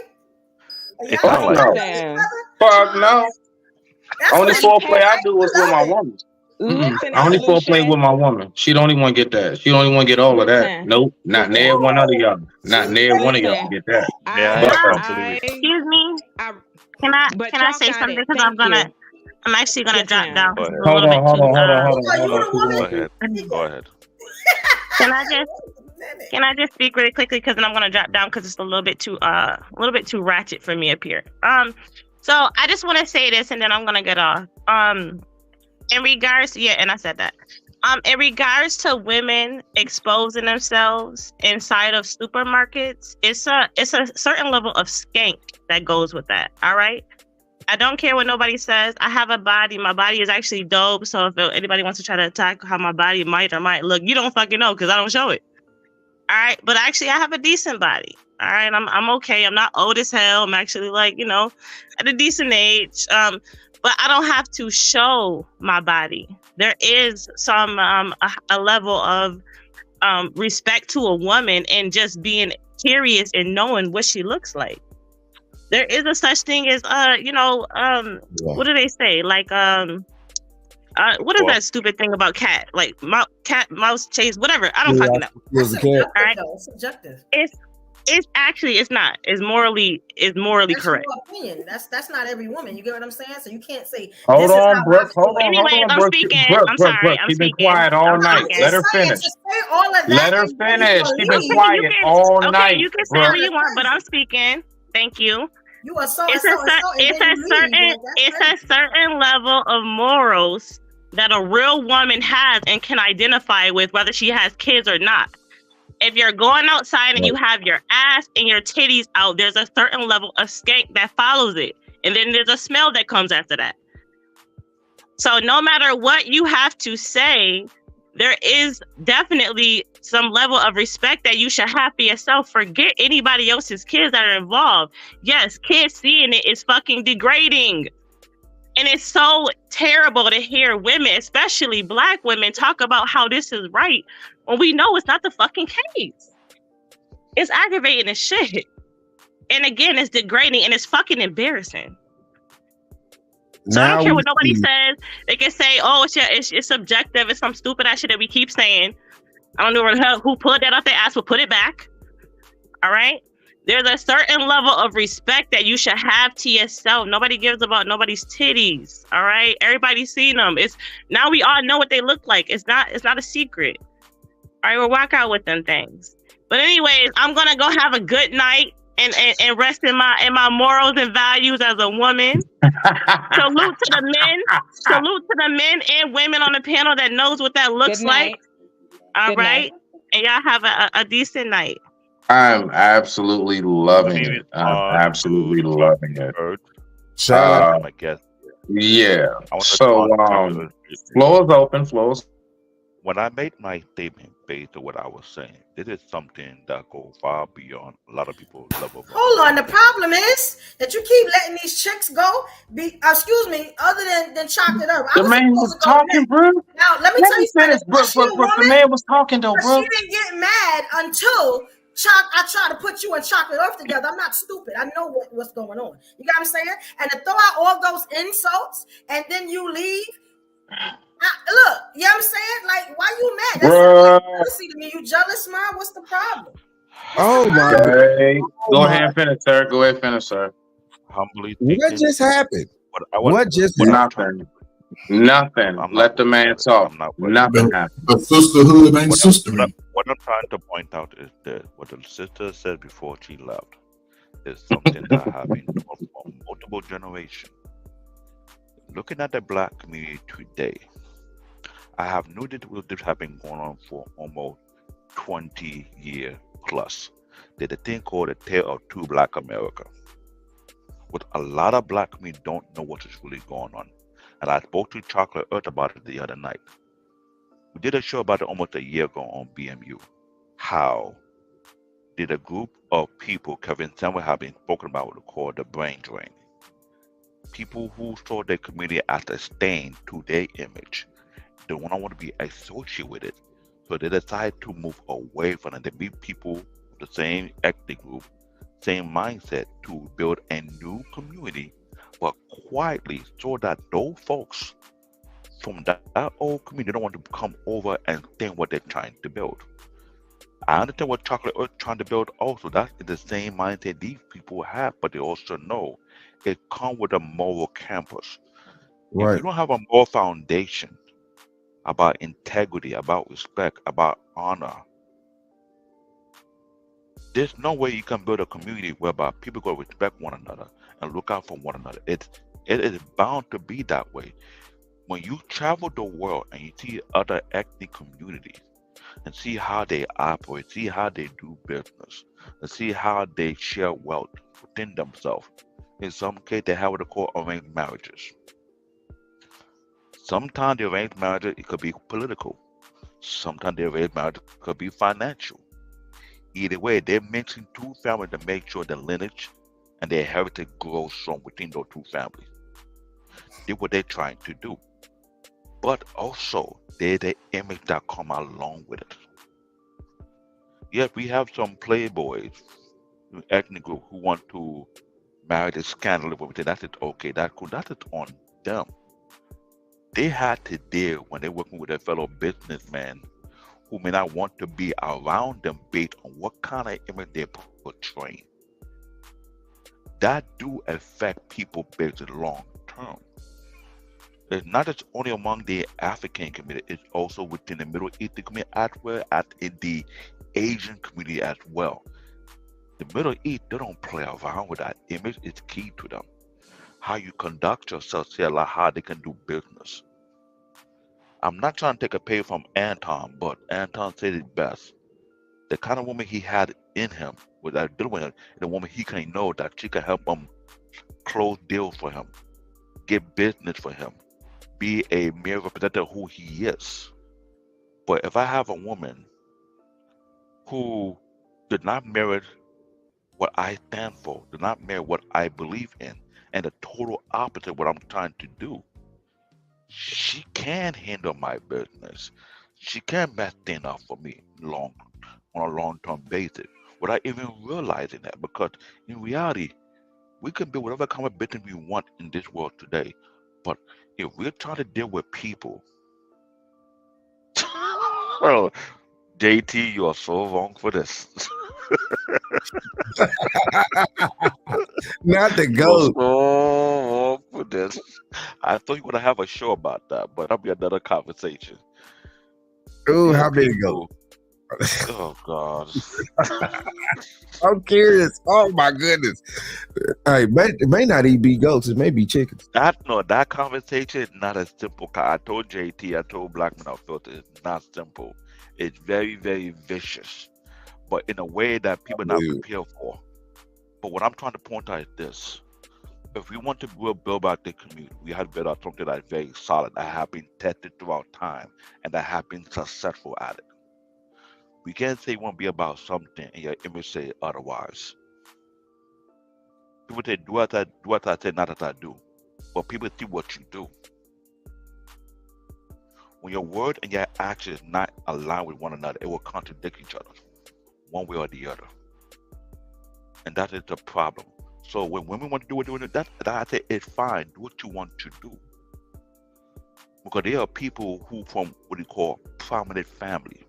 It's Y'all not like talking that. to each other? Fuck no. That's Only what foreplay I do is with my love it. woman. Listen, I only foreplay Evolution. with my woman. She don't even want to get that. She don't even want to get all of that. Listen. Nope. Not near one of y'all. Not near one of y'all Listen. can get that. Yeah, But- I completely. Excuse me. I Can I But can I y'all say got something? it. Because Thank I'm actually gonna Yes, drop ma'am. down. Go 'cause ahead. it's a Hold little on, bit hold too, on, hold on, hold on, Are hold you on. the woman? Go ahead. Go ahead. Can I just speak really quickly because then I'm gonna drop down because it's a little bit too ratchet for me up here. So I just want to say this and then I'm gonna get off. In regards, and I said that. In regards to women exposing themselves inside of supermarkets, it's a certain level of skank that goes with that. All right. I don't care what nobody says. I have a body. My body is actually dope. So if anybody wants to try to attack how my body might or might look, you don't fucking know because I don't show it. All right. But actually, I have a decent body. All right. I'm okay. I'm not old as hell. I'm actually at a decent age. But I don't have to show my body. There is some a level of respect to a woman and just being curious and knowing what she looks like. There is a such thing as what do they say? Like what is that stupid thing about cat? Like cat mouse chase, whatever. I don't fucking know. There's a cat. All right. It's subjective. It's not. It's morally That's correct. your opinion. That's not every woman. You get what I'm saying? So you can't say. Hold this is on, how Brooke. I Hold on, Anyways, hold on, I'm Brooke. speaking. Brooke, I'm Brooke, sorry. Brooke. I'm She's been speaking. quiet all I'm night. speaking. Let her saying finish. to say all of that Let her and then finish. you She's gonna been leave. quiet all Okay, night, you can say Brooke. what you want, but I'm speaking. Thank you. You are so It's and so and so, and then you leave. a certain level of morals that a real woman has and can identify with, whether she has kids or not. If you're going outside and you have your ass and your titties out, there's a certain level of skank that follows it. And then there's a smell that comes after that. So no matter what you have to say, there is definitely some level of respect that you should have for yourself. Forget anybody else's kids that are involved. Yes, kids seeing it is fucking degrading. And it's so terrible to hear women, especially Black women, talk about how this is right when we know it's not the fucking case. It's aggravating as shit. And again, it's degrading and it's fucking embarrassing. So I don't care what nobody says. They can say, "Oh, it's subjective. It's some stupid ass shit that we keep saying." I don't know who pulled that off their ass, but put it back. All right. There's a certain level of respect that you should have to yourself. Nobody gives about nobody's titties. All right. Everybody's seen them. Now we all know what they look like. It's not a secret. All right. We'll walk out with them things. But anyways, I'm gonna go have a good night and rest in my morals and values as a woman. Salute to the men. Salute to the men and women on the panel that knows what that looks like. All right. And y'all have a decent night. I'm absolutely loving it. I'm absolutely loving it. Shout out. I guess. Yeah. So floor is open. When I made my statement based on what I was saying, this is something that goes far beyond a lot of people's level. Hold on. The problem is that you keep letting these chicks go. Other than chocolate up. The man was talking, bro. Now let me tell you something. The man was talking though, bro. She didn't get mad until I try to put you and Chocolate Earth together. I'm not stupid. I know what's going on. You got what I'm saying? And to throw out all those insults and then you leave. Look, you know what I'm saying? Like, why you mad? That's jealousy to me. You jealous, man? What's the problem? Oh my God. Go ahead and finish, sir. Go ahead and finish, sir. Humbly what just happened? What just happened? Nothing. Let the man talk. Nothing happened. The sisterhood ain't sisterhood. What I'm trying to point out is that what the sister said before she left. It's something that have been taught for multiple generations. Looking at the black community today, I have noted this have been going on for almost 20 years plus. There's a thing called the Tale of Two Black America. What a lot of black community don't know what is really going on. And I spoke to Chocolate Earth about it the other night. We did a show about it almost a year ago on BMU. How did a group of people, Kevin Samuel have been spoken about what we call the brain drain. People who saw their community as a stain to their image. They don't want to be associated with it. So they decide to move away from it. They be people of the same ethnic group, same mindset to build a new community, but quietly so that those folks from that old community don't want to come over and think what they're trying to build. I understand what Chocolate Earth trying to build also. That's the same mindset these people have, but they also know it comes with a moral campus. If Right. you don't have a moral foundation about integrity, about respect, about honor, there's no way you can build a community whereby people go respect one another and look out for one another. It is bound to be that way. When you travel the world and you see other ethnic communities and see how they operate, see how they do business, and see how they share wealth within themselves. In some cases, they have what they call arranged marriages. Sometimes the arranged marriage, it could be political. Sometimes the arranged marriage could be financial. Either way, they're mixing two families to make sure the lineage and their heritage grows strong within those two families. That's what they're trying to do. But also, there's the image that come along with it. Yes, we have some playboys, ethnic group who want to marry the scandal of everything. That's it. Okay, that's cool. That's it on them. They had to deal when they're working with their fellow businessmen who may not want to be around them based on what kind of image they're portraying. That do affect people based long term. It's not just only among the African community, it's also within the Middle Eastern community as well as in the Asian community as well. The Middle East, they don't play around with that image. It's key to them. How you conduct yourself, say a lot how they can do business. I'm not trying to take a pay from Anton, but Anton said it best. The kind of woman he had in him with that deal with him, the woman he can know that she can help him close deals for him, get business for him, be a mere representative of who he is. But if I have a woman who did not merit what I stand for, did not merit what I believe in, and the total opposite of what I'm trying to do, she can handle my business. She can mess things up for me on a long-term basis without even realizing that. Because in reality, we can build whatever kind of business we want in this world today. But if we're trying to deal with people, well, JT, you are so wrong for this. Not the You are goat. so wrong for this. I thought you were gonna have a show about that, but that'll be another conversation. Ooh, There how are big it go? people. Oh God. I'm curious. Oh my goodness. Hey, it may not even be goats. It may be chickens. That conversation is not as simple. I told JT, I told Blackman I felt it's not simple. It's very, very vicious, but in a way that people are not Dude. prepared for. But what I'm trying to point out is this: if we want to build back the community, we have to build out something that's very solid, that have been tested throughout time, and that have been successful at it. We can't say you want to be about something and your image say otherwise. People say, do what I say, not as I do. But people see what you do. When your word and your action is not aligned with one another, it will contradict each other, one way or the other. And that is the problem. So when women want to do it, that I say it's fine. Do what you want to do. Because there are people who from what you call prominent family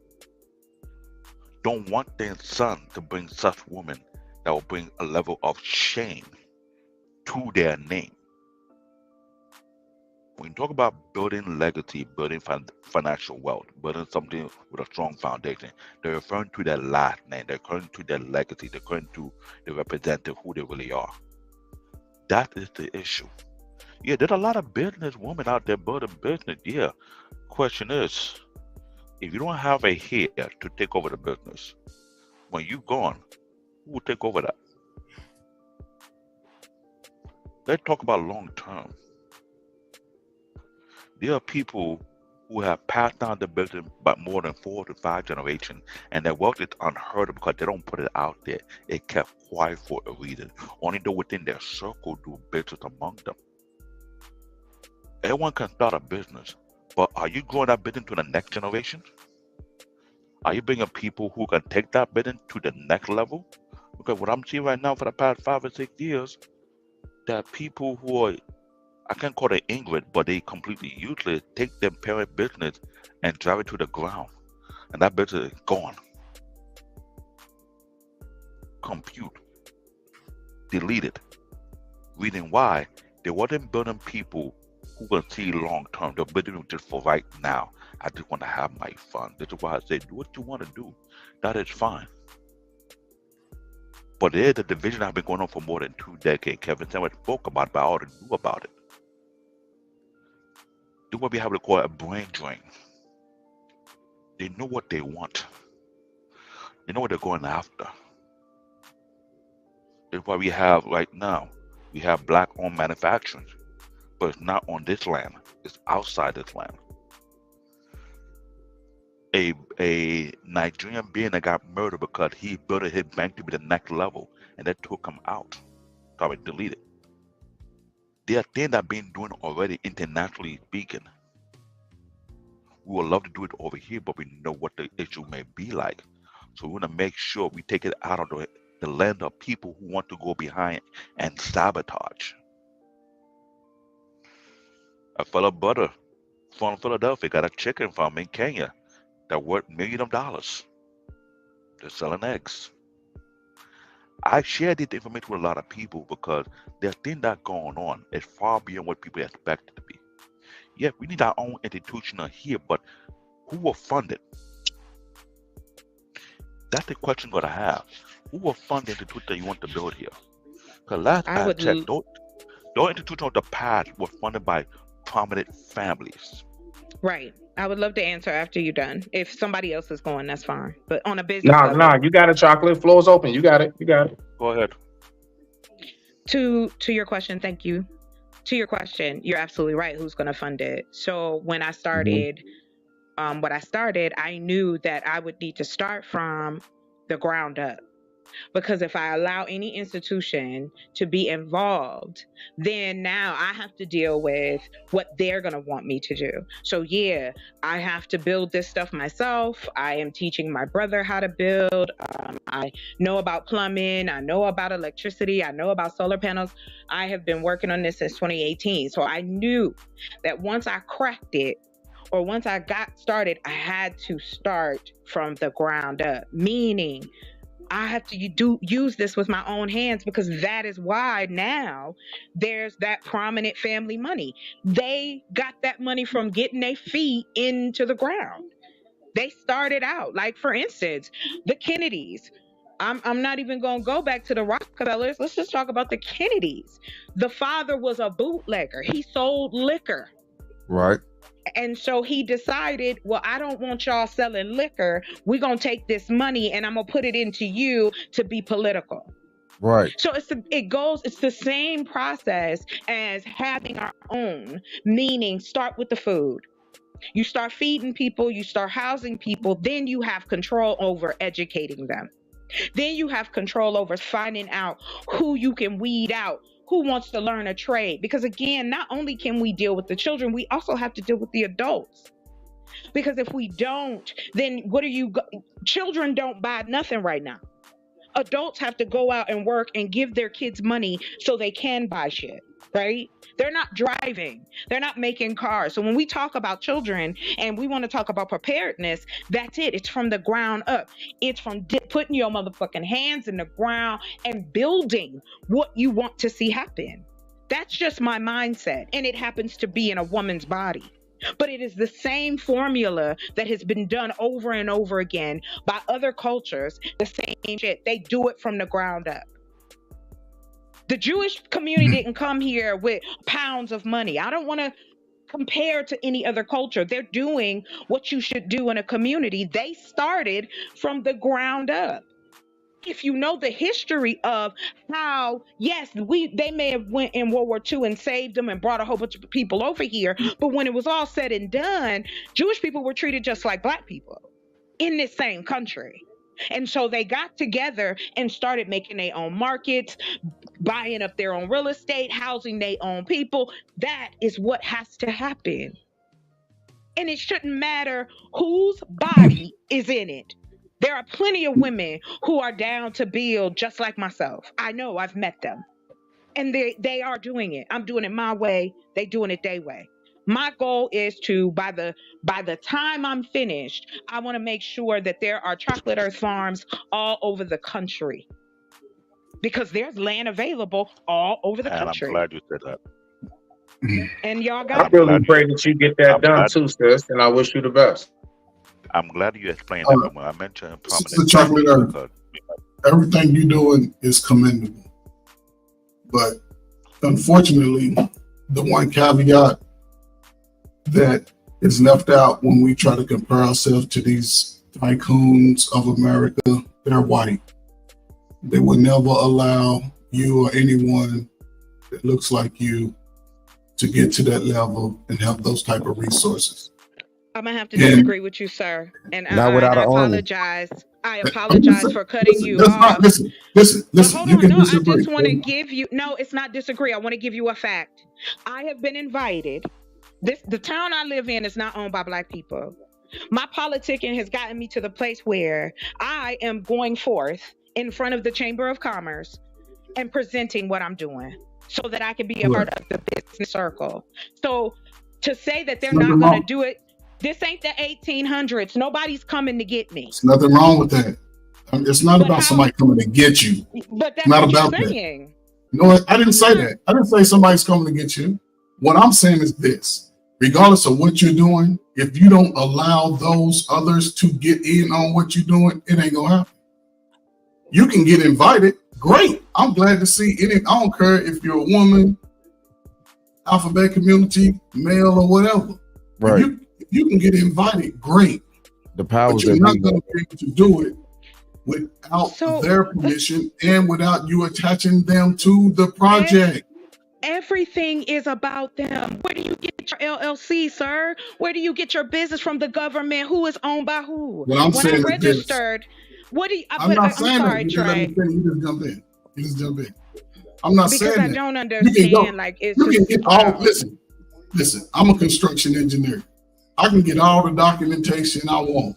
don't want their son to bring such women that will bring a level of shame to their name. When you talk about building legacy, building financial wealth, building something with a strong foundation, they're referring to their last name, they're referring to their legacy, they're referring to the representative who they really are. That is the issue. Yeah, there's a lot of business women out there building business. Yeah. Question is, if you don't have a heir to take over the business, when you're gone, who will take over that? Let's talk about long term. There are people who have passed down the business by more than 4 to 5 generations, and their wealth is unheard of because they don't put it out there. It kept quiet for a reason. Only those within their circle do business among them. Everyone can start a business, but are you growing that business to the next generation? Are you bringing people who can take that business to the next level? Because what I'm seeing right now for the past 5 or 6 years, that people who are, I can't call it ignorant, but they completely useless, take their parent business and drive it to the ground. And that business is gone. Compute. Deleted. Reason why, they wasn't building people who can see long term. They're building just for right now. I just want to have my fun. This is why I say, do what you want to do. That is fine. But there's a division that has been going on for more than 2 decades. Kevin Samuel spoke about it, but I already knew about it. Do what we have to call a brain drain. They know what they want. They know what they're going after. That's why we have right now, we have black-owned manufacturing, but it's not on this land. It's outside this land. A Nigerian being that got murdered because he built his bank to be the next level, and they took him out. Sorry, deleted. There are things that are being done already internationally speaking. We would love to do it over here, but we know what the issue may be like. So we want to make sure we take it out of the land of people who want to go behind and sabotage. A fellow brother from Philadelphia got a chicken farm in Kenya that worth millions of dollars. They're selling eggs. I share this information with a lot of people because there's things that are going on. It's far beyond what people expect it to be. Yeah, we need our own institution here, but who will fund it? That's the question we're going to have. Who will fund the institution you want to build here? Because last I checked, those institutions of the past were funded by prominent families. Right. I would love to answer after you're done. If somebody else is going, that's fine. But on a business level, you got it, Chocolate. Floor's open. You got it. Go ahead. To your question, thank you. To your question, you're absolutely right. Who's going to fund it? So when I started, I knew that I would need to start from the ground up. Because if I allow any institution to be involved, then now I have to deal with what they're going to want me to do. So yeah, I have to build this stuff myself. I am teaching my brother how to build. I know about plumbing. I know about electricity. I know about solar panels. I have been working on this since 2018. So I knew that once I cracked it, or once I got started, I had to start from the ground up, meaning I have to use this with my own hands, because that is why now there's that prominent family money. They got that money from getting their feet into the ground. They started out, like for instance, the Kennedys. I'm not even going to go back to the Rockefellers. Let's just talk about the Kennedys. The father was a bootlegger. He sold liquor. Right. And so he decided, well, I don't want y'all selling liquor. We're going to take this money and I'm going to put it into you to be political. Right. So it's the same process as having our own, meaning start with the food. You start feeding people, you start housing people, then you have control over educating them. Then you have control over finding out who you can weed out, who wants to learn a trade. Because again, not only can we deal with the children, we also have to deal with the adults. Because if we don't, then children don't buy nothing right now. Adults have to go out and work and give their kids money so they can buy shit, right? They're not driving. They're not making cars. So when we talk about children and we want to talk about preparedness, that's it. It's from the ground up. It's from putting your motherfucking hands in the ground and building what you want to see happen. That's just my mindset. And it happens to be in a woman's body. But it is the same formula that has been done over and over again by other cultures. The same shit. They do it from the ground up. The Jewish community didn't come here with pounds of money. I don't want to compare to any other culture. They're doing what you should do in a community. They started from the ground up. If you know the history of how, yes, they may have went in World War II and saved them and brought a whole bunch of people over here, but when it was all said and done, Jewish people were treated just like Black people in this same country. And so they got together and started making their own markets, buying up their own real estate, housing their own people. That is what has to happen. And it shouldn't matter whose body is in it. There are plenty of women who are down to build just like myself. I know, I've met them. And they are doing it. I'm doing it my way. They doing it their way. My goal is to, by the time I'm finished, I want to make sure that there are chocolate earth farms all over the country. Because there's land available all over the country. I'm glad you said that. And y'all got I really pray that you get that done too, sis, and I wish you the best. I'm glad you explained that. When I mentioned the chocolate earth, everything you're doing is commendable. But unfortunately, the one caveat that is left out when we try to compare ourselves to these tycoons of America, they're white. They would never allow you or anyone that looks like you to get to that level and have those type of resources. I'm gonna have to disagree with you, sir. And I apologize. I apologize for cutting you off. Listen. Hold on, no, I just want to give you. No, it's not disagree. I want to give you a fact. I have been invited. The town I live in is not owned by Black people. My politicking has gotten me to the place where I am going forth in front of the Chamber of Commerce and presenting what I'm doing so that I can be a part of the business circle. So to say that they're not going to do it, this ain't the 1800s. Nobody's coming to get me. There's nothing wrong with that. It's not about somebody coming to get you. But that's not what about you're saying. That. No, I didn't say that. I didn't say somebody's coming to get you. What I'm saying is this. Regardless of what you're doing, if you don't allow those others to get in on what you're doing, it ain't gonna happen. You can get invited. Great. I'm glad to see it. I don't care if you're a woman, alphabet community, male, or whatever. Right. If you can get invited, great. The powers but you're not going to be able to do it without their permission and without you attaching them to the project. Everything is about them. Where do you get your LLC, sir? Where do you get your business from the government? Who is owned by who? What I'm saying I registered, what do you? I'm sorry, Trey. You just jump in. I'm not saying that. Because I don't understand. Like it's you can get all. Listen. I'm a construction engineer. I can get all the documentation I want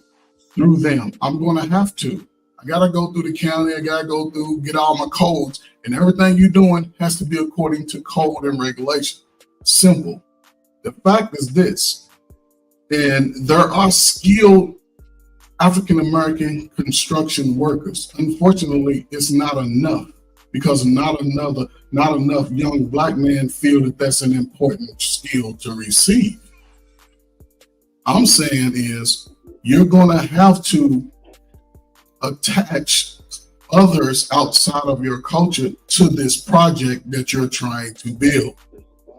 through them. I'm going to have to. I got to go through the county. I got to go through, get all my codes, and everything you're doing has to be according to code and regulation. Simple. The fact is this, and there are skilled African-American construction workers. Unfortunately, it's not enough because not enough young Black men feel that that's an important skill to receive. I'm saying is you're going to have to attach others outside of your culture to this project that you're trying to build.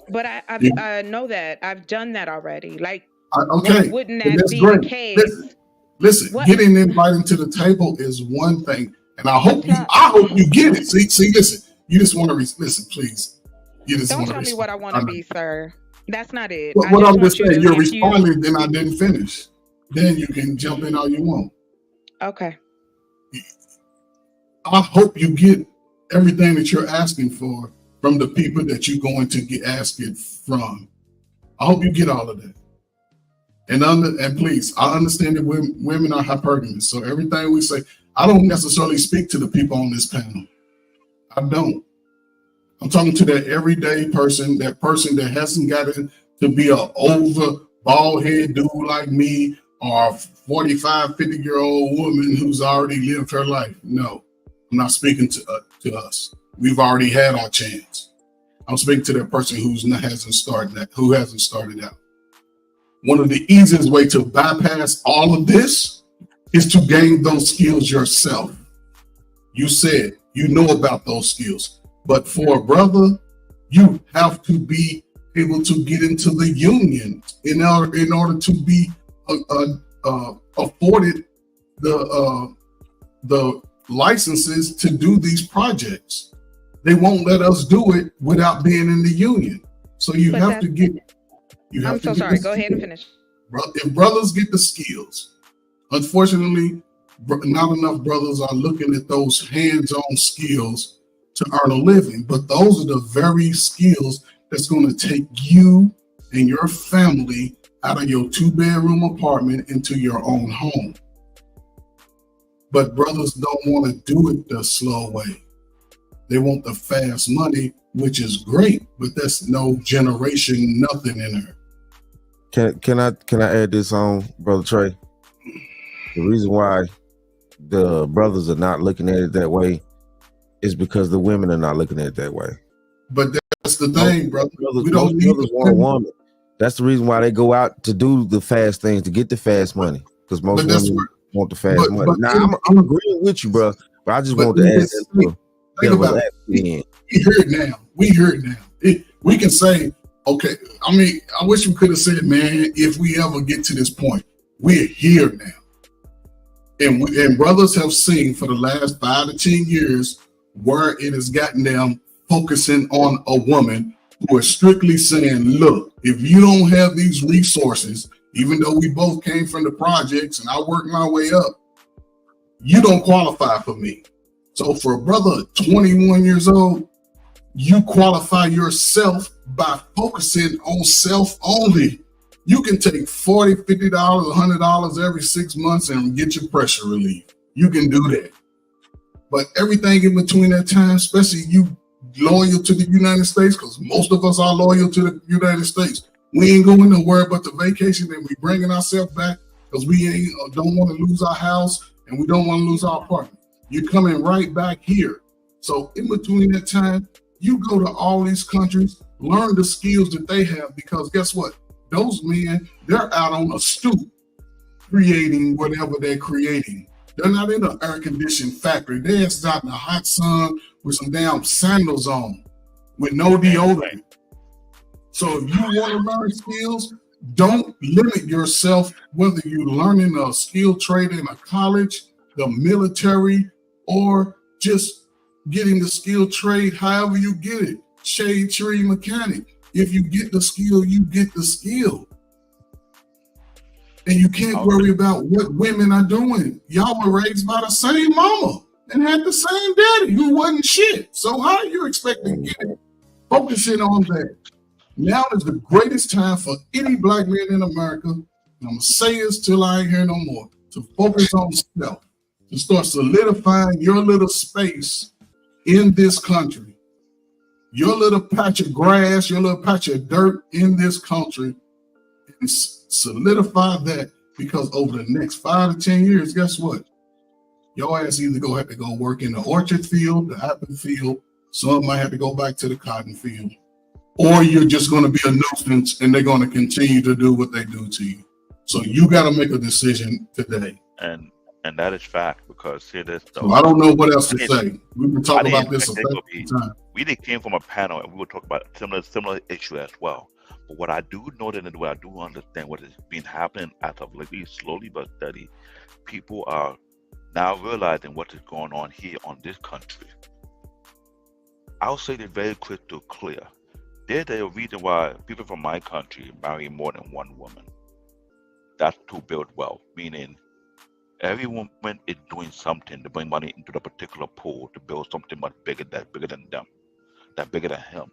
But I know that. I've done that already. Like, okay, wouldn't that be great. the case? Listen, getting invited to the table is one thing, and I hope you get it. See, listen. You just want to listen, please. You just don't tell me what I want to be, sir. That's not it. What I'm just saying, you're responding, then I didn't finish. Then you can jump in all you want. Okay. I hope you get everything that you're asking for from the people that you're going to get asked it from. I hope you get all of that. And please, I understand that women are hypergamous. So everything we say, I don't necessarily speak to the people on this panel. I don't. I'm talking to that everyday person, that person that hasn't gotten to be an over bald head dude like me or a 45, 50-year-old woman who's already lived her life. No, I'm not speaking to us. We've already had our chance. I'm speaking to that person who hasn't started out. One of the easiest way to bypass all of this is to gain those skills yourself. You said you know about those skills, but for a brother, you have to be able to get into the union in order to be afforded the licenses to do these projects. They won't let us do it without being in the union. So you have to get. I'm so sorry. Go ahead and finish. If brothers get the skills, unfortunately, not enough brothers are looking at those hands-on skills to earn a living. But those are the very skills that's going to take you and your family out of your 2-bedroom apartment into your own home. But brothers don't want to do it the slow way. They want the fast money, which is great, but that's no generation, nothing in there. Can I add this on, Brother Trey? The reason why the brothers are not looking at it that way is because the women are not looking at it that way. But that's the thing, brother. We don't need brothers want a woman. That's the reason why they go out to do the fast things, to get the fast money, because most women want the fast money. Now, I'm agreeing with you, bro, but I just want to add that. Think about it. We hear it now. We can say, okay, I mean, I wish we could have said, man, if we ever get to this point, we're here now. And brothers have seen for the last 5 to 10 years where it has gotten them focusing on a woman who is strictly saying, look, if you don't have these resources, even though we both came from the projects and I worked my way up, you don't qualify for me. So for a brother 21 years old, you qualify yourself by focusing on self only. You can take $40, $50, $100 every 6 months and get your pressure relief. You can do that. But everything in between that time, especially you loyal to the United States, because most of us are loyal to the United States. We ain't going nowhere but the vacation, and we bringing ourselves back because we don't want to lose our house and we don't want to lose our apartment. You're coming right back here. So in between that time, you go to all these countries, learn the skills that they have, because guess what? Those men, they're out on a stoop creating whatever they're creating. They're not in an air-conditioned factory. They're out in the hot sun with some damn sandals on with no deodorant. So if you want to learn skills, don't limit yourself, whether you're learning a skill trade in a college, the military, or just getting the skill trade, however you get it, shade tree mechanic. If you get the skill, you get the skill. And you can't worry about what women are doing. Y'all were raised by the same mama and had the same daddy who wasn't shit. So how are you expecting to get it? Focusing on that. Now is the greatest time for any black man in America, and I'm going to say this till I ain't hear no more, to focus on self, to start solidifying your little space in this country. Your little patch of grass, your little patch of dirt in this country, and solidify that, because over the next 5 to 10 years, guess what? Your ass either gonna have to go work in the orchard field, the apple field, some might have to go back to the cotton field, or you're just gonna be a nuisance and they're gonna continue to do what they do to you. So you gotta make a decision today. And that is fact, because here this. So I don't know what else to say. We've been talking about this a time. We came from a panel and we were talking about similar issue as well. But what I do know and what I do understand what has been happening as of lately, slowly but steady, people are now realizing what is going on here on this country. I'll say it very crystal clear. There's a reason why people from my country marry more than one woman. That's to build wealth, meaning every woman is doing something to bring money into the particular pool to build something much bigger, that's bigger than them, that's bigger than him.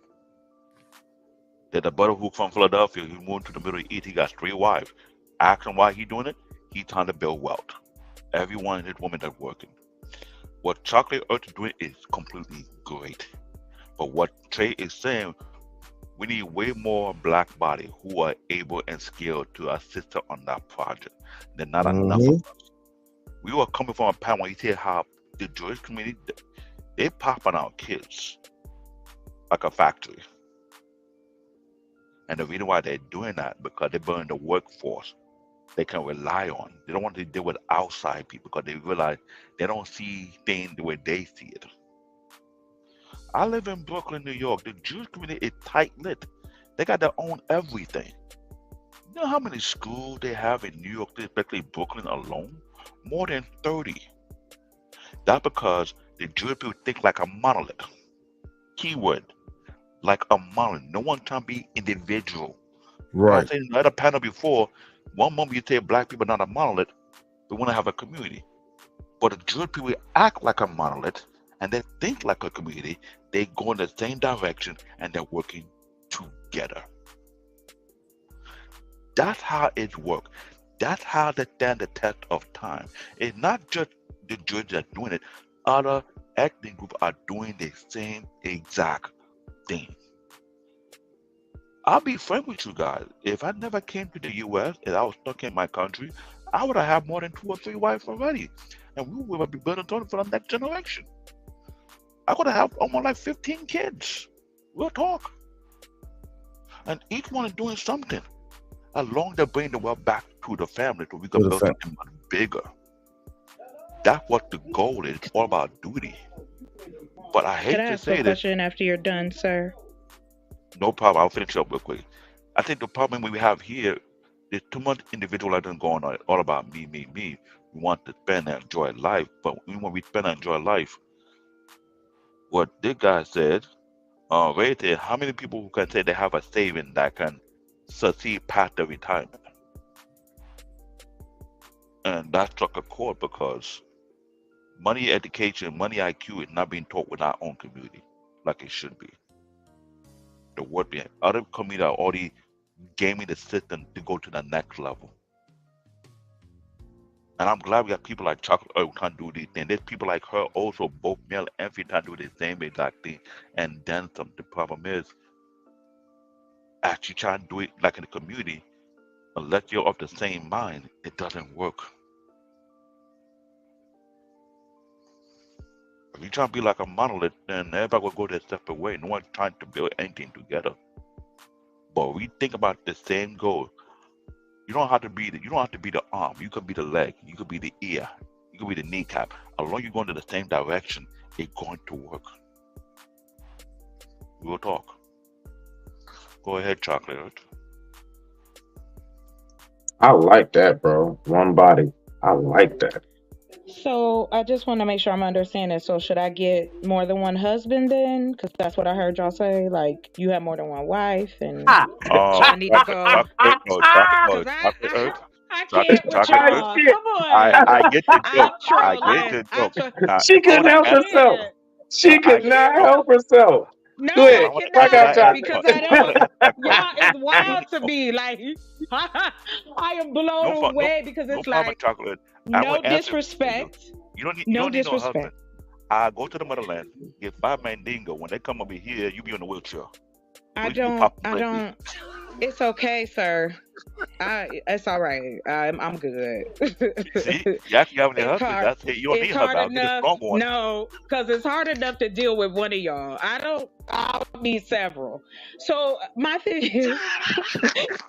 There's a brother who from Philadelphia, he moved to the Middle East, he got 3 wives. Ask him why he doing it, he's trying to build wealth. Everyone in his woman that's working. What Chocolate Earth is doing is completely great. But what Trey is saying, we need way more black body who are able and skilled to assist her on that project. There's not enough of us. We were coming from a panel where you see how the Jewish community, they pop on our kids like a factory. And the reason why they're doing that because they burn the workforce they can rely on. They don't want to deal with outside people because they realize they don't see things the way they see it. I live in Brooklyn, New York. The Jewish community is tight-knit. They got their own everything. You know how many schools they have in New York, especially Brooklyn alone? More than 30. That's because the Jewish people think like a monolith. Keyword, like a monolith. No one can be individual. Right. I said in the other panel before, one moment you say black people are not a monolith, we want to have a community. But the Jewish people act like a monolith and they think like a community. They go in the same direction and they're working together. That's how it works. That's how they stand the test of time. It's not just the Jews that are doing it. Other ethnic groups are doing the same exact thing. I'll be frank with you guys. If I never came to the U.S. and I was stuck in my country, I would have had more than 2 or 3 wives already. And we would be building something for the next generation. I could have almost like 15 kids. We'll talk. And each one is doing something. As long as they bring the wealth back to the family so we can build something much bigger. That's what the goal is. It's all about duty. But I hate to say this. Question after you're done, sir. No problem. I'll finish up real quick. I think the problem we have here, there's too much individualism going on. It's all about me, me, me. We want to spend and enjoy life. But when we spend and enjoy life, what this guy said, right there, how many people who can say they have a saving that can succeed past their retirement? And that struck a chord because money education, money IQ is not being taught with our own community like it should be. The word being other communities are already gaming the system to go to the next level. And I'm glad we got people like Chocolate who can do these things. There's people like her also, both male and female, do the same exact thing. And then some. The problem is, actually trying to do it like in the community, unless you're of the same mind, it doesn't work. If you try to be like a monolith, then everybody will go their separate way. No one's trying to build anything together. But we think about the same goal. You don't have to be the arm. You could be the leg. You could be the ear. You could be the kneecap. As long as you're going to the same direction, it's going to work. We'll talk. Go ahead, Chocolate. I like that, bro. One body. I like that. So I just want to make sure I'm understanding. So should I get more than one husband then? Because that's what I heard y'all say. Like you have more than one wife, and I need to go. I can't with y'all. Come on. I get the joke. I get the joke. She couldn't help herself. She could not help herself. No, Go ahead. I cannot because I don't. Y'all is wild to me. Like I am blown away because it's like Chocolate. no disrespect. You don't need No no disrespect. husband. I go to the motherland, get 5 Mandingo. When they come over here, you be in a wheelchair. I don't. It's okay, sir. It's all right. I'm good. See, you actually have any It's husband. hard. That's it. You don't It's need husband. hard I'll get a enough. strong one. No, because it's hard enough to deal with one of y'all. I'll need several. So my thing is,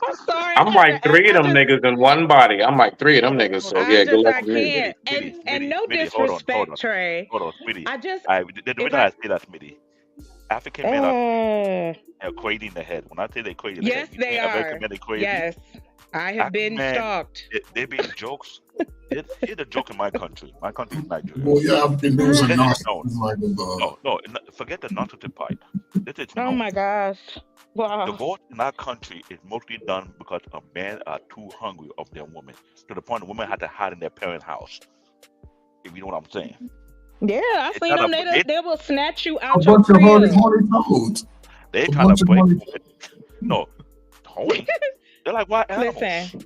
I'm sorry. I'm like 3 of them niggas in one body. I'm like 3 of them niggas. So yeah, good luck I to me. can't. And no disrespect, Trey. Hold on, sweetie. I just The reason I say that, sweetie, African men are crazy in the head. When I say they're crazy in the yes, head, they are. American men are crazy. Yes, I have been Man, stalked. They be jokes. It's a joke in my country. My country is Nigeria. Well, yeah, African dudes are Forget not. it, no, forget the narcissistic part. This is Oh my gosh! Wow. divorce in our country is mostly done because men are too hungry of their women to the point the women have to hide in their parents' house. If you know what I'm saying. Yeah, I It's seen not them. a- They will snatch you A out your bunch of crib. horny toads. They A trying bunch to of break horny. women. No, Tony. They're like wild animals. Listen,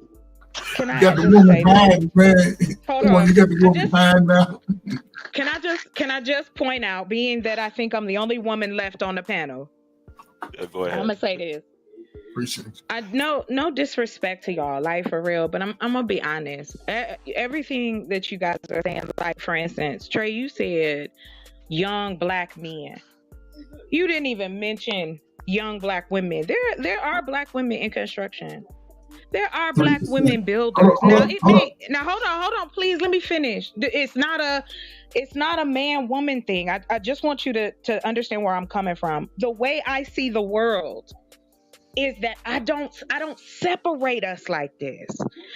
can You I got the just woman say this? bad, man. Hold Come on, on. you got the I woman just bad now. can I just point out, being that I think I'm the only woman left on the panel, Go I'm ahead. gonna say this. Appreciate you. I no disrespect to y'all, like for real, but I'm gonna be honest. Everything that you guys are saying, like for instance, Trey, you said young black men. You didn't even mention young black women. There are black women in construction. There are black women builders. Now hold on, please let me finish. It's not a man woman thing. I just want you to understand where I'm coming from. The way I see the world is that I don't separate us like this.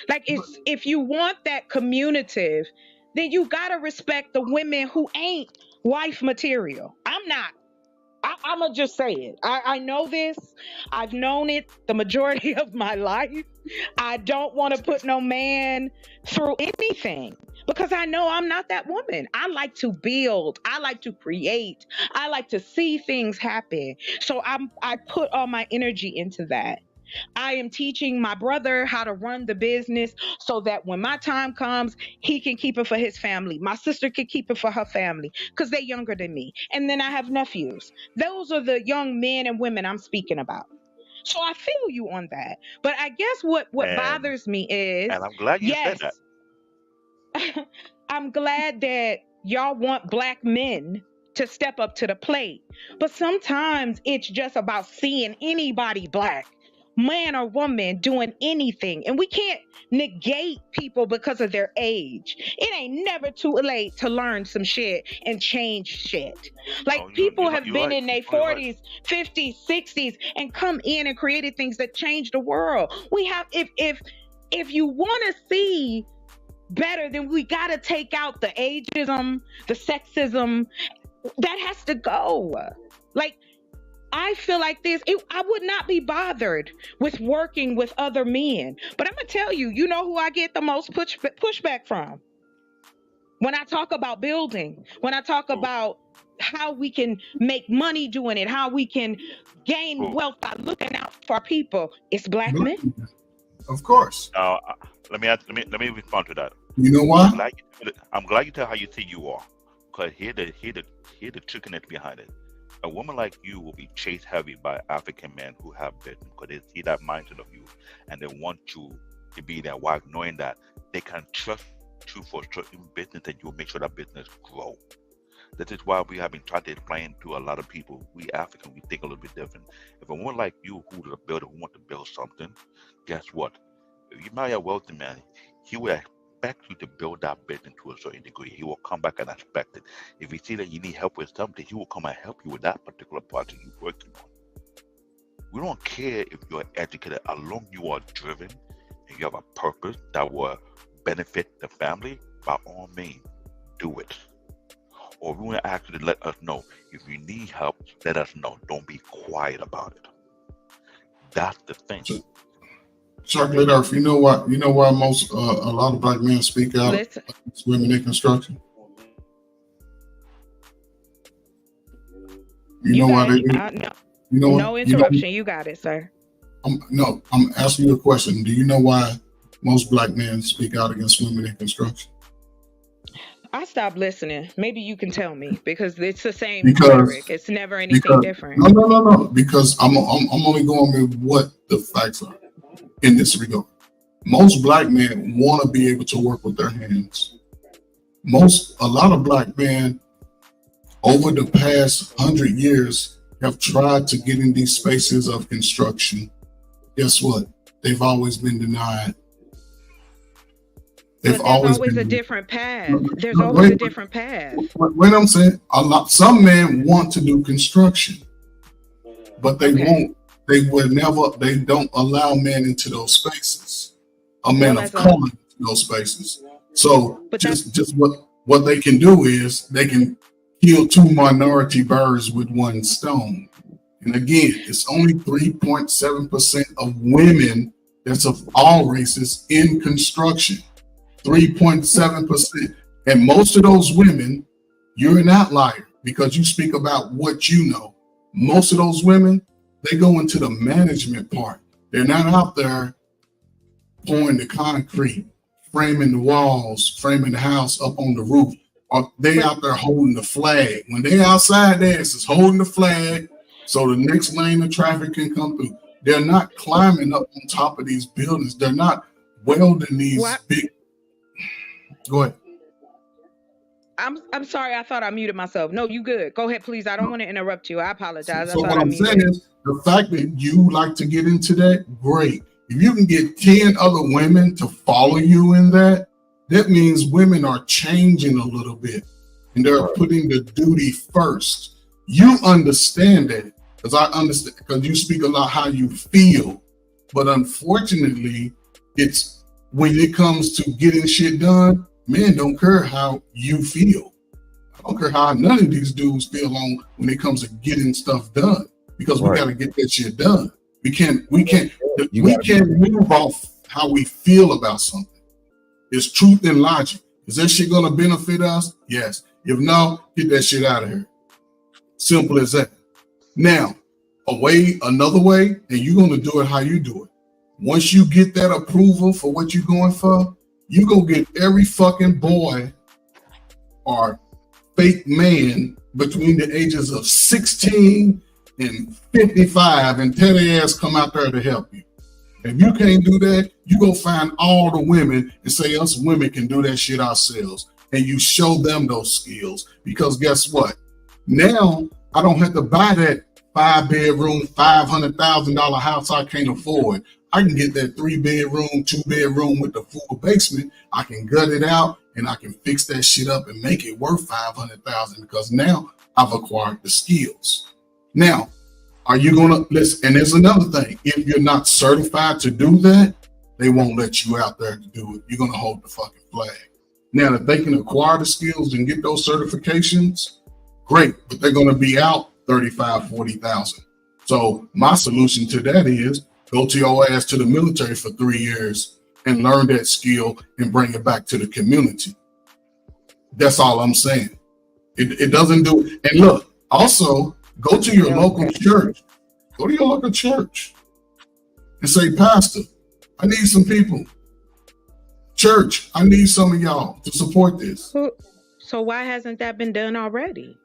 Like, if you want that communicative, then you gotta respect the women who ain't wife material. I'm not. I'ma just say it. I know this. I've known it the majority of my life. I don't want to put no man through anything because I know I'm not that woman. I like to build. I like to create. I like to see things happen. So I put all my energy into that. I am teaching my brother how to run the business so that when my time comes, he can keep it for his family. My sister can keep it for her family because they're younger than me. And then I have nephews. Those are the young men and women I'm speaking about. So I feel you on that. But I guess what bothers me is, and I'm glad you said that. I'm glad that y'all want black men to step up to the plate. But sometimes it's just about seeing anybody black, man or woman, doing anything. And we can't negate people because of their age. It ain't never too late to learn some shit and change shit. Like, people have been in their 40s, 50s, 60s and come in and created things that changed the world. We have, if you want to see better, then we got to take out the ageism, the sexism. That has to go. Like, I feel like this, I would not be bothered with working with other men. But I'm going to tell you, you know who I get the most pushback from? When I talk about building, when I talk about how we can make money doing it, how we can gain wealth by looking out for our people, it's black men. Of course. Let me respond to that. You know why? I'm glad you tell how you see you are. Because here the trickiness behind it. A woman like you will be chased heavy by African men who have business because they see that mindset of you and they want you to be their wife, knowing that they can trust you for certain business and you'll make sure that business grow. That is why we have been trying to explain to a lot of people, we African, we think a little bit different. If a woman like you who's a builder who wants to build something, guess what? If you marry a wealthy man, he will expect you to build that business to a certain degree. He will come back and inspect it. If he see that you need help with something, he will come and help you with that particular project you're working on. We don't care if you're educated, as long as you are driven and you have a purpose that will benefit the family, by all means, do it. Or we want to actually let us know. If you need help, let us know. Don't be quiet about it. That's the thing. Chocolate Earth, you know why most a lot of black men speak out against women in construction? You know why they do? No interruption. You got it, sir. I'm asking you a question. Do you know why most black men speak out against women in construction? I stopped listening. Maybe you can tell me, because it's the same rhetoric. It's never anything different. No. Because I'm only going with what the facts are in this regard. Most black men want to be able to work with their hands. A lot of black men over the past 100 years have tried to get in these spaces of construction. Guess what? They've always been denied. There's always a different path. There's always a different path. What I'm saying, some men want to do construction, but they won't. They don't allow men into those spaces. A man of color into those spaces. So just what they can do is they can kill two minority birds with one stone. And again, it's only 3.7% of women, that's of all races, in construction. 3.7%. And most of those women, you're an outlier because you speak about what you know. Most of those women, they go into the management part. They're not out there pouring the concrete, framing the walls, framing the house up on the roof. Or they out there holding the flag. When they outside there, it's just holding the flag so the next lane of traffic can come through. They're not climbing up on top of these buildings. They're not welding these big. Go ahead. I'm sorry. I thought I muted myself. No, you good. Go ahead, please. I don't want to interrupt you. I apologize. So I what thought I'm I muted. saying is the fact that you like to get into that, great. If you can get 10 other women to follow you in that, that means women are changing a little bit and they're putting the duty first. You understand that because I understand, because you speak a lot how you feel. But unfortunately, it's when it comes to getting shit done, men don't care how you feel. I don't care how none of these dudes feel on when it comes to getting stuff done, because we got to get that shit done. We can't move off how we feel about something. It's truth and logic. Is that shit gonna benefit us? Yes. If no, get that shit out of here. Simple as that. Now, another way, and you're gonna do it how you do it. Once you get that approval for what you're going for, you go get every fucking boy or fake man between the ages of 16 and 55 and tell their ass come out there to help you. If you can't do that, you go find all the women and say us women can do that shit ourselves. And you show them those skills, because guess what? Now I don't have to buy that 5-bedroom, $500,000 house I can't afford. I can get that 3-bedroom, 2-bedroom with the full basement. I can gut it out and I can fix that shit up and make it worth $500,000 because now I've acquired the skills. Now, are you gonna listen? And there's another thing. If you're not certified to do that, they won't let you out there to do it. You're gonna hold the fucking flag. Now, if they can acquire the skills and get those certifications, great, but they're gonna be out 35, 40,000. So my solution to that is go to your ass to the military for 3 years and learn that skill and bring it back to the community. That's all I'm saying. It doesn't do. And look, also go to your local church. Go to your local church and say, Pastor, I need some people. Church, I need some of y'all to support this. So why hasn't that been done already?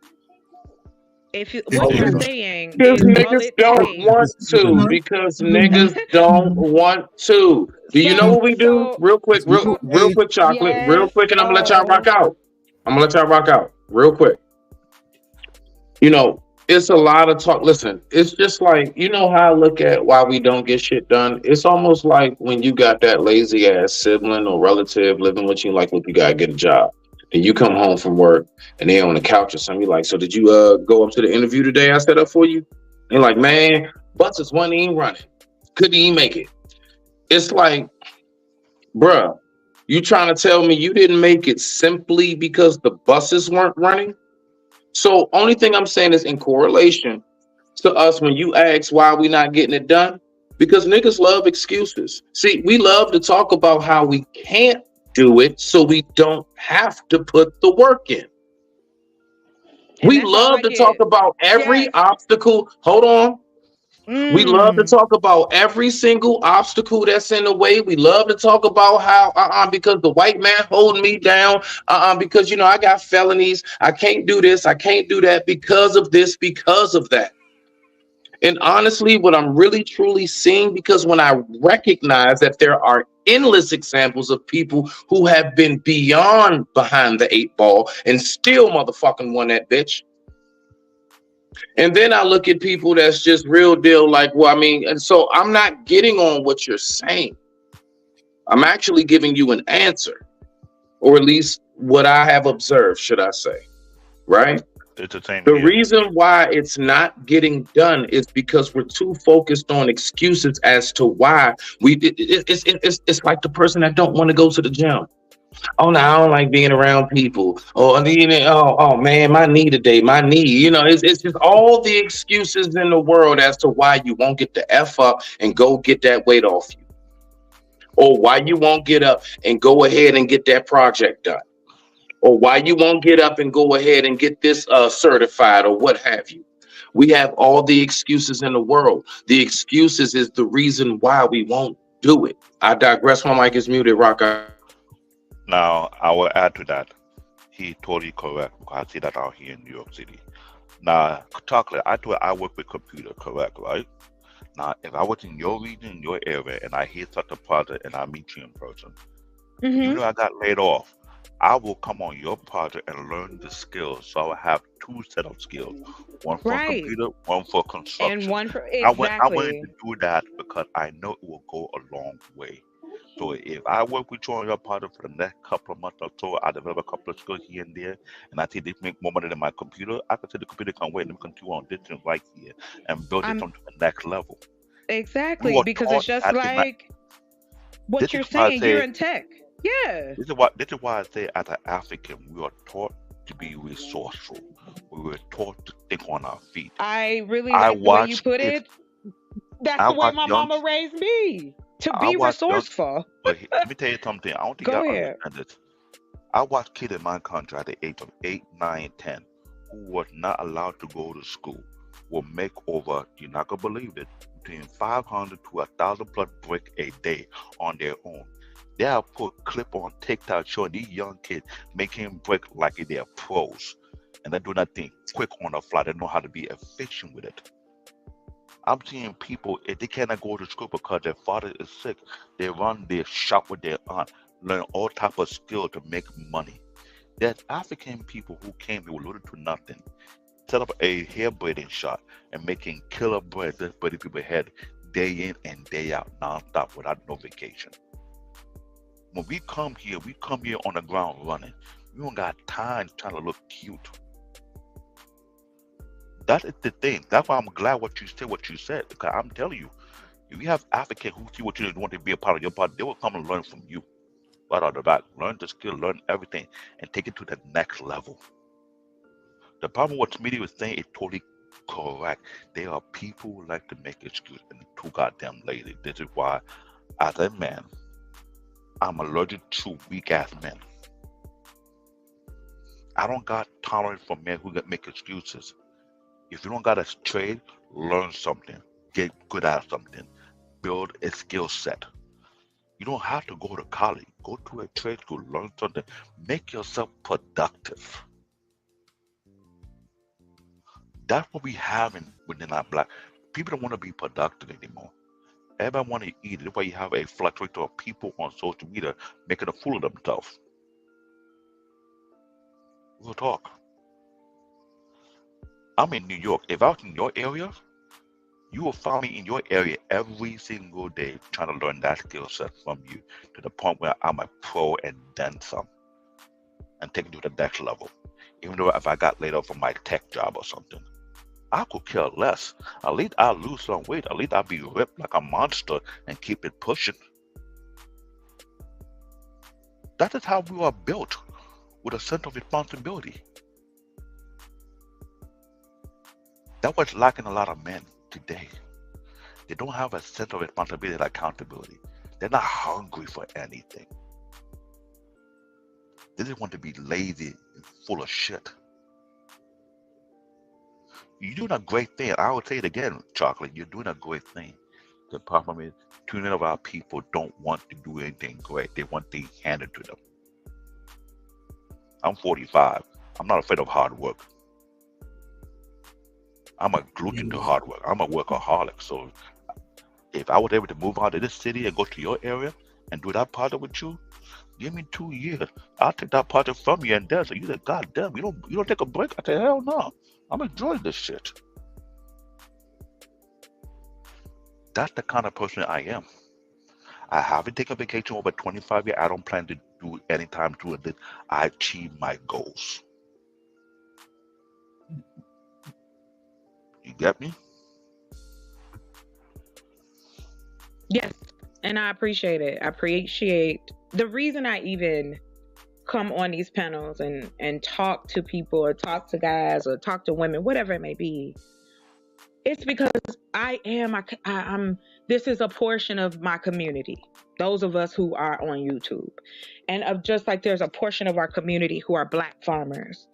What you're saying because is niggas don't want to. Because niggas don't want to. Do you know what we do? Real quick, chocolate. Yes. Real quick, and I'm gonna let y'all rock out. Real quick. You know, it's a lot of talk. Listen, it's just like, you know how I look at why we don't get shit done? It's almost like when you got that lazy ass sibling or relative living with you, like, look, you gotta get a job. And you come home from work and they're on the couch or something. You're like, so did you go up to the interview today I set up for you? And you're like, man, buses wasn't even running. Couldn't even make it. It's like, bruh, you trying to tell me you didn't make it simply because the buses weren't running? So only thing I'm saying is in correlation to us when you ask why we not getting it done, because niggas love excuses. See, we love to talk about how we can't do it so we don't have to put the work in. And we love to talk about every obstacle. Hold on. We love to talk about every single obstacle that's in the way. We love to talk about how because the white man holding me down, because you know I got felonies, I can't do this, I can't do that because of this, because of that. And honestly, what I'm really truly seeing, because when I recognize that there are endless examples of people who have been beyond behind the 8 ball and still motherfucking won that bitch. And then I look at people that's just real deal, like, well, I mean, and so I'm not getting on what you're saying. I'm actually giving you an answer, or at least what I have observed, should I say, right? The reason why it's not getting done is because we're too focused on excuses as to why it's like the person that don't want to go to the gym. Oh no, I don't like being around people. Oh man, my knee today, my knee. You know, it's just all the excuses in the world as to why you won't get the F up and go get that weight off you, or why you won't get up and go ahead and get that project done, or why you won't get up and go ahead and get this certified, or what have you. We have all the excuses in the world. The excuses is the reason why we won't do it. I digress. My mic is muted. Rock out. Now, I will add to that. He totally correct. I see that out here in New York City. Now, chocolate, I work with computer, correct, right? Now, if I was in your region, your area, and I hear such a project and I meet you in person, you know I got laid off. I will come on your project and learn the skills. So I will have two set of skills, one for Right. computer, one for And construction. one for I willing exactly. to do that because I know it will go a long way. So if I work with you on your project for the next couple of months or so, I develop a couple of skills here and there, and I see this make more money than my computer, I can say the computer can wait and we can do on this thing right here and build it I'm on to the next level. We exactly are because taught it's just at the like what this you're is why I saying. You're say in tech. Yeah. this is why I say as an African we are taught to be resourceful. We were taught to think on our feet. I really I like the way you watch put kids. it. That's I the way watch my young. mama raised me to I be watch young. resourceful. But let me tell you something. I don't think Go y'all ahead. understand this. I watch kids in my country at the age of 8, 9, 10 who was not allowed to go to school will make over, you're not gonna believe it, between 500 to 1,000 plus brick a day on their own. They have put clip on TikTok showing these young kids making brick like they're pros. And they do that thing quick on the fly. They know how to be efficient with it. I'm seeing people, if they cannot go to school because their father is sick, they run their shop with their aunt, learn all type of skill to make money. There's African people who came here with little to nothing, set up a hair braiding shop and making killer bread just braiding people's head day in and day out, non-stop, without no vacation. When we come here on the ground running. We don't got time trying to look cute. That is the thing. That's why I'm glad what you said, because I'm telling you, if you have Africans who see what you want to be a part of your party, they will come and learn from you. Right out the back. Learn the skill, learn everything, and take it to the next level. The problem with media is saying is totally correct. There are people who like to make excuses and too goddamn lazy. This is why, as a man, I'm allergic to weak ass men. I don't got tolerance for men who make excuses. If you don't got a trade, learn something. Get good at something. Build a skill set. You don't have to go to college. Go to a trade school, learn something. Make yourself productive. That's what we have within our black. People don't want to be productive anymore. Everybody want to eat. That's why you have a fluctuator of people on social media making a fool of themselves. We'll talk. I'm in New York. If I was in your area, you will find me in your area every single day trying to learn that skill set from you to the point where I'm a pro and then some and take it to the next level. Even though if I got laid off from my tech job or something, I could care less. At least I'll lose some weight. At least I'll be ripped like a monster and keep it pushing. That is how we are built, with a sense of responsibility. That's what's lacking a lot of men today. They don't have a sense of responsibility and accountability. They're not hungry for anything. They just want to be lazy and full of shit. You're doing a great thing. I will say it again, Chocolate. You're doing a great thing. The problem is, too many of our people don't want to do anything great. They want things handed to them. I'm 45. I'm not afraid of hard work. I'm a gluten to hard work. I'm a workaholic. So if I was able to move out of this city and go to your area and do that project with you, give me 2 years. I'll take that project from you and there. So you say, God damn, you don't take a break? I say, hell no. I'm enjoying this shit. That's the kind of person I am. I haven't taken vacation over 25 years. I don't plan to do anytime doing this. I achieve my goals. You get me? Yes, and I appreciate it. I appreciate the reason I even come on these panels and talk to people or talk to guys or talk to women, whatever it may be. It's because I'm this is a portion of my community, those of us who are on YouTube. And of just like there's a portion of our community who are Black farmers.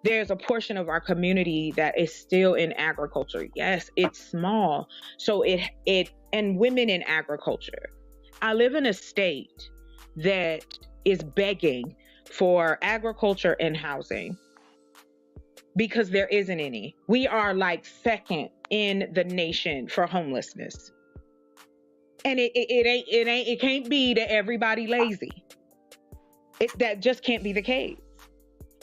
There's a portion of our community that is still in agriculture. Yes, it's small. So and women in agriculture. I live in a state that is begging for agriculture and housing because there isn't any. We are like second in the nation for homelessness. And it can't be that everybody lazy. That just can't be the case.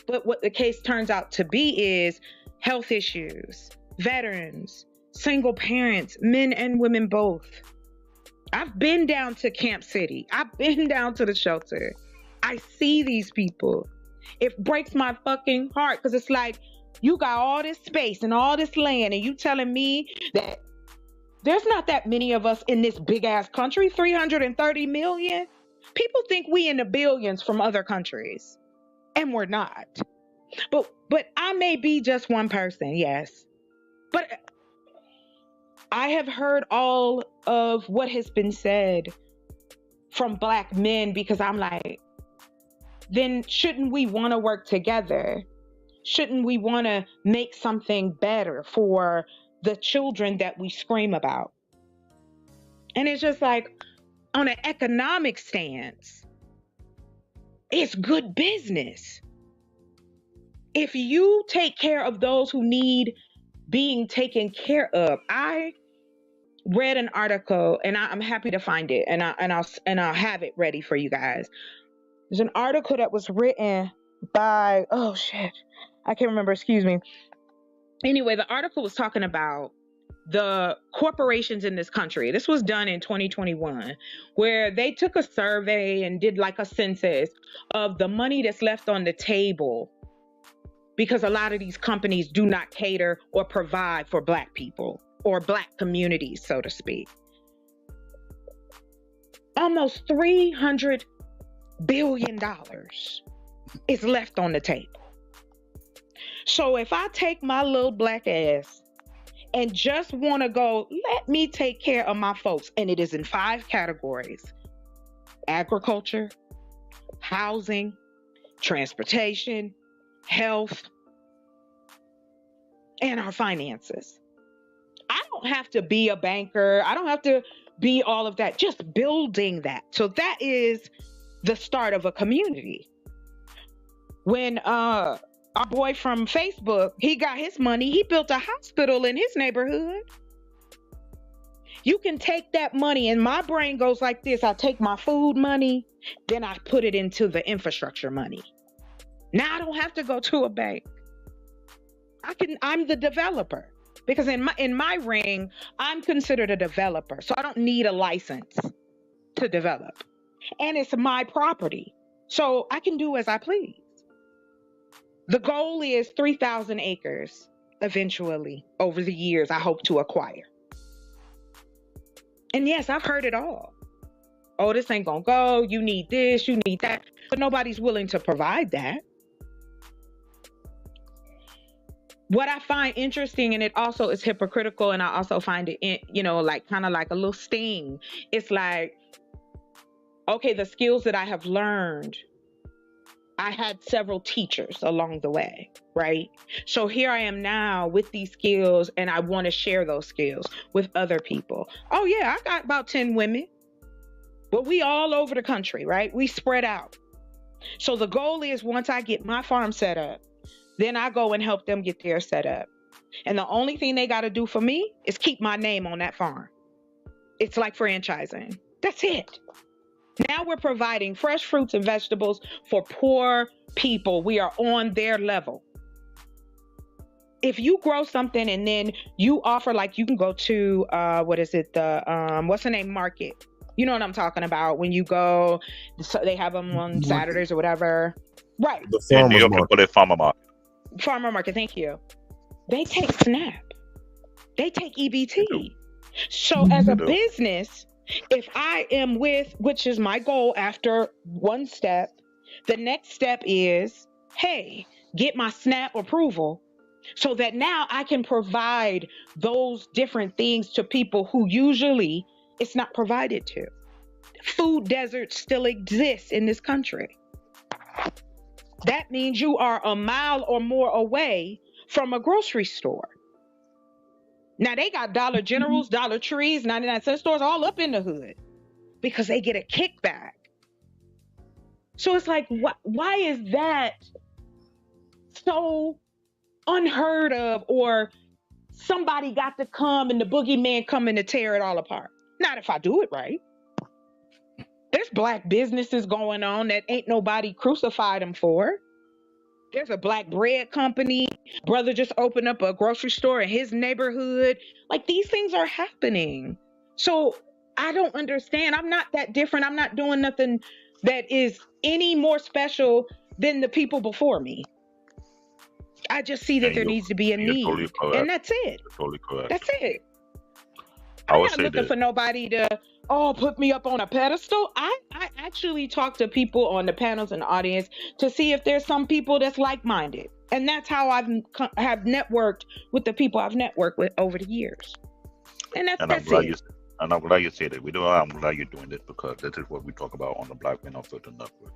But what the case turns out to be is health issues, veterans, single parents, men and women both. I've been down to Camp City. I've been down to the shelter. I see these people. It breaks my fucking heart because it's like, you got all this space and all this land and you telling me that there's not that many of us in this big ass country, 330 million. People think we in the billions from other countries, and we're not. But I may be just one person, yes. But I have heard all of what has been said from Black men because I'm like, then shouldn't we want to work together? Shouldn't we want to make something better for the children that we scream about? And it's just like, on an economic stance, it's good business. If you take care of those who need being taken care of, I read an article, and I'm happy to find it, and I'll have it ready for you guys. There's an article that was written by, oh shit, I can't remember, excuse me. Anyway, the article was talking about the corporations in this country. This was done in 2021, where they took a survey and did like a census of the money that's left on the table because a lot of these companies do not cater or provide for Black people or Black communities, so to speak. Almost $300 billion is left on the table. So if I take my little Black ass and just want to go, let me take care of my folks, and it is in 5 categories: agriculture, housing, transportation, health, and our finances. I don't have to be a banker. I don't have to be all of that, just building that. So that is the start of a community. When our boy from Facebook, he got his money, he built a hospital in his neighborhood. You can take that money, and my brain goes like this. I take my food money, then I put it into the infrastructure money. Now I don't have to go to a bank. I'm the developer, because in my ring, I'm considered a developer. So I don't need a license to develop. And it's my property. So I can do as I please. The goal is 3,000 acres eventually over the years I hope to acquire. And yes, I've heard it all. Oh, this ain't gonna go. You need this, you need that. But nobody's willing to provide that. What I find interesting, and it also is hypocritical, and I also find it, like kind of like a little sting. It's like, okay, the skills that I have learned, I had several teachers along the way, right? So here I am now with these skills, and I want to share those skills with other people. Oh yeah, I got about 10 women, but we all over the country, right? We spread out. So the goal is, once I get my farm set up, then I go and help them get theirs set up. And the only thing they got to do for me is keep my name on that farm. It's like franchising. That's it. Now we're providing fresh fruits and vegetables for poor people. We are on their level. If you grow something and then you offer, like you can go to, what's the name, market. You know what I'm talking about. When you go, so they have them on Saturdays or whatever. Right. The farmer's market. Farmer market, thank you. They take SNAP. They take EBT. So as a business, if I am which is my goal after one step, the next step is, hey, get my SNAP approval so that now I can provide those different things to people who usually it's not provided to. Food deserts still exist in this country. That means you are a mile or more away from a grocery store. Now they got Dollar Generals, Dollar Trees, 99-cent stores all up in the hood because they get a kickback. So it's like, why is that so unheard of, or somebody got to come and the boogeyman coming to tear it all apart? Not if I do it right. There's black businesses going on that ain't nobody crucified them for. There's a black bread company. Brother just opened up a grocery store in his neighborhood. Like, these things are happening. So I don't understand. I'm not that different. I'm not doing nothing that is any more special than the people before me. I just see that And there you, needs to be a you're need. totally correct. And that's it. You're totally correct. That's it. I I'm would not say looking this. for nobody to, put me up on a pedestal. I actually talk to people on the panels and the audience to see if there's some people that's like-minded. And that's how have networked with the people I've networked with over the years. And And I'm that's glad it. you and I'm glad you say that. I'm glad you're doing this, because this is what we talk about on the Black Men Unfiltered Network.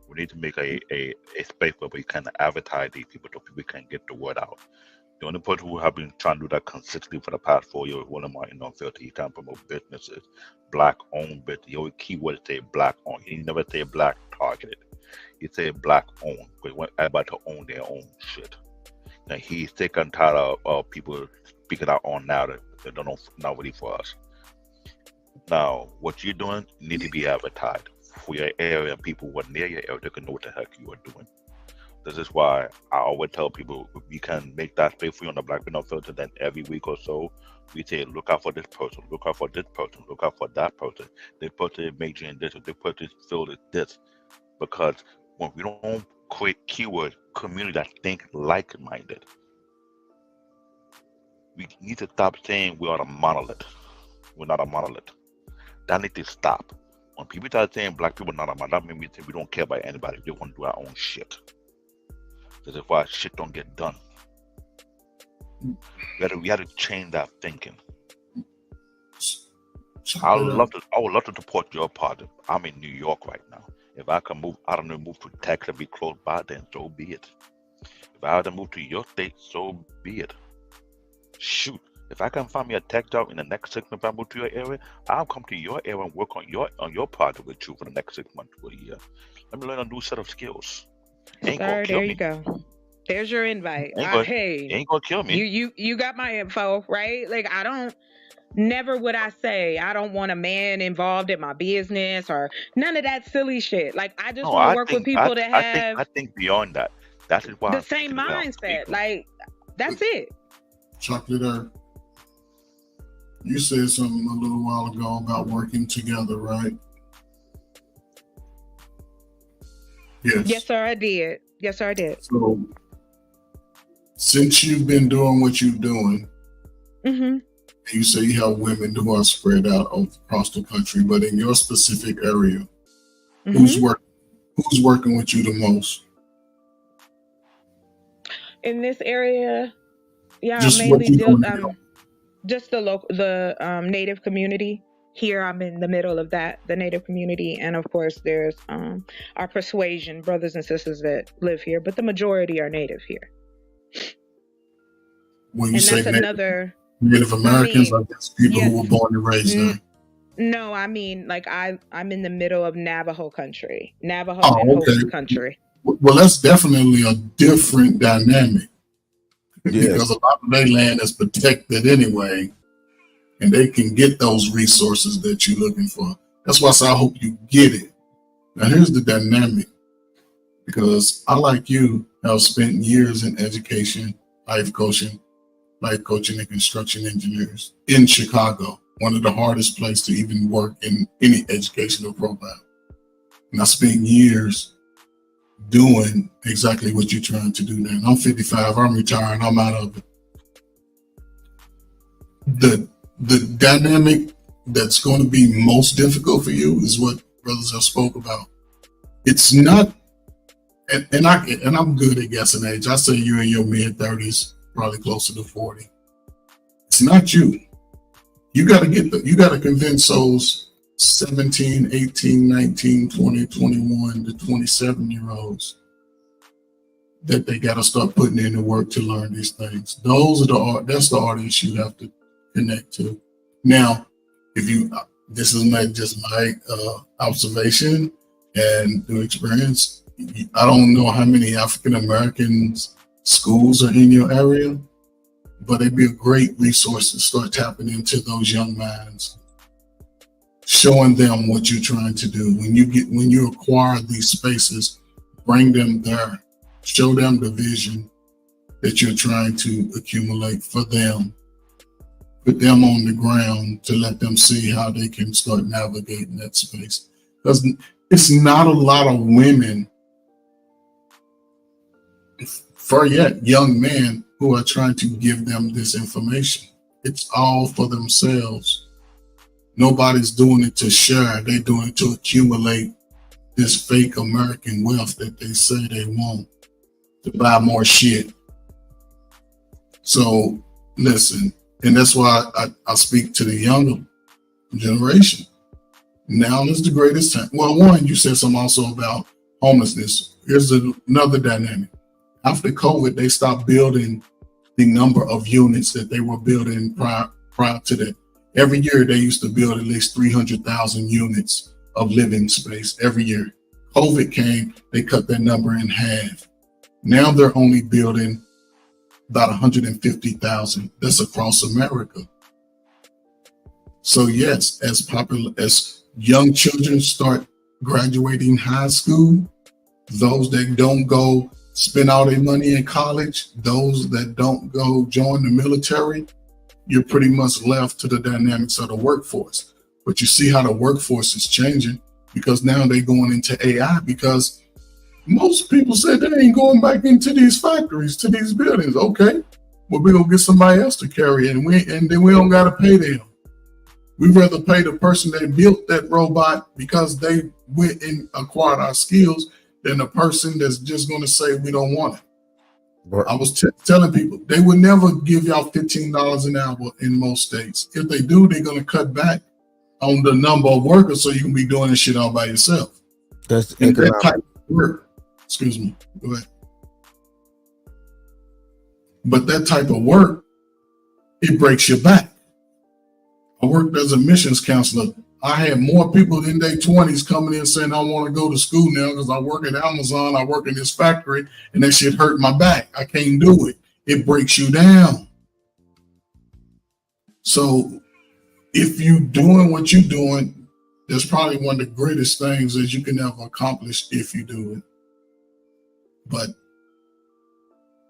We need to make a space where we can advertise these people so people can get the word out. The only person who have been trying to do that consistently for the past 4 years, one of my Unfiltered, he's trying to promote businesses, black owned business. He always keyword say black owned. He never say black targeted. He say black owned, because he want everybody to own their own shit. And he's sick and tired of people speaking out on narrative that don't know not really for us. Now, what you're doing need to be advertised for your area, and people who are near your area, they can know what the heck you are doing. This is why I always tell people, if we can make that space for you on the Black Men Unfiltered, then every week or so, we say, look out for this person, look out for this person, look out for that person. This person is majoring in this, or this person is filled with this. Because when we don't create keyword community that think like-minded, we need to stop saying we are a monolith. We're not a monolith. That needs to stop. When people start saying black people are not a monolith, that means we don't care about anybody. We want to do our own shit. This is why shit don't get done. We had to change that thinking. I would love to support your project. I'm in New York right now. If I can move, I don't know, move to Texas and be close by, then so be it. If I have to move to your state, so be it. Shoot, if I can find me a tech job in the next 6 months, if I move to your area, I'll come to your area and work on your project with you for the next 6 months to a year. Let me learn a new set of skills. Ain't gonna Sir, kill there me. you go. There's your invite. Hey, Ain't gonna kill me. you got my info, right? Like, never would I say I don't want a man involved in my business or none of that silly shit. Like, I just want to work with people that have I think beyond that. That is why the I'm same sticking around mindset. people. Like, that's it. Chocolate Earth, you said something a little while ago about working together, right? Yes. Yes, sir, I did. Yes, sir, I did. So, since you've been doing what you're doing, Mm-hmm. you say you have women who are spread out across the country, but in your specific area, who's working with you the most? In this area, yeah, Just I what mainly you deal doing just the Native community. Here, I'm in the middle of that, the Native community, and of course, there's our Persuasion brothers and sisters that live here, but the majority are Native here. When you And say that's Native Americans, I mean, are just people yes. who were born and raised there. No, I mean, like, I'm in the middle of Navajo country, Navajo Oh, and okay. Hopi country. Well, that's definitely a different dynamic because a lot of their land is protected anyway, and they can get those resources that you're looking for. That's why I say I hope you get it. Now, here's the dynamic, because I, like you, have spent years in education, life coaching and construction engineers in Chicago, one of the hardest places to even work in any educational program. And I spent years doing exactly what you're trying to do now. I'm 55, I'm retired, I'm out of it. The dynamic that's going to be most difficult for you is what brothers have spoke about. It's not, and I'm good at guessing age. I say you're in your mid 30s, probably closer to 40. It's not you. You got to convince those 17, 18, 19, 20, 21 to 27-year-olds that they got to start putting in the work to learn these things. That's the audience you have to connect to. Now, this is just my observation and new experience. I don't know how many African American schools are in your area, but it'd be a great resource to start tapping into those young minds showing them what you're trying to do. When you acquire these spaces, bring them there, show them the vision that you're trying to accumulate for them, put them on the ground to let them see how they can start navigating that space. Because it's not a lot of women, for yet young men, who are trying to give them this information. It's all for themselves. Nobody's doing it to share. They're doing it to accumulate this fake American wealth that they say they want, to buy more shit. So listen, and that's why I speak to the younger generation. Now is the greatest time. Well, one, you said something also about homelessness. Here's another dynamic. After COVID, they stopped building the number of units that they were building prior to that. Every year, they used to build at least 300,000 units of living space every year. COVID came, they cut that number in half. Now they're only building about 150,000. That's across America. So yes, as young children start graduating high school, those that don't go spend all their money in college, those that don't go join the military, you're pretty much left to the dynamics of the workforce. But you see how the workforce is changing, because now they're going into AI, because most people said they ain't going back into these factories, to these buildings. Okay, well, we're gonna get somebody else to carry it, and then we don't gotta pay them. We'd rather pay the person that built that robot because they went and acquired our skills than the person that's just going to say we don't want it. But I was telling people, they would never give y'all $15 an hour in most states. If they do, they're going to cut back on the number of workers so you can be doing this shit all by yourself. That's that type of work. Excuse me. Go ahead. But that type of work, it breaks your back. I worked as a missions counselor. I had more people in their 20s coming in saying, I want to go to school now because I work at Amazon, I work in this factory, and that shit hurt my back. I can't do it. It breaks you down. So if you doing what you're doing, that's probably one of the greatest things that you can ever accomplish if you do it. But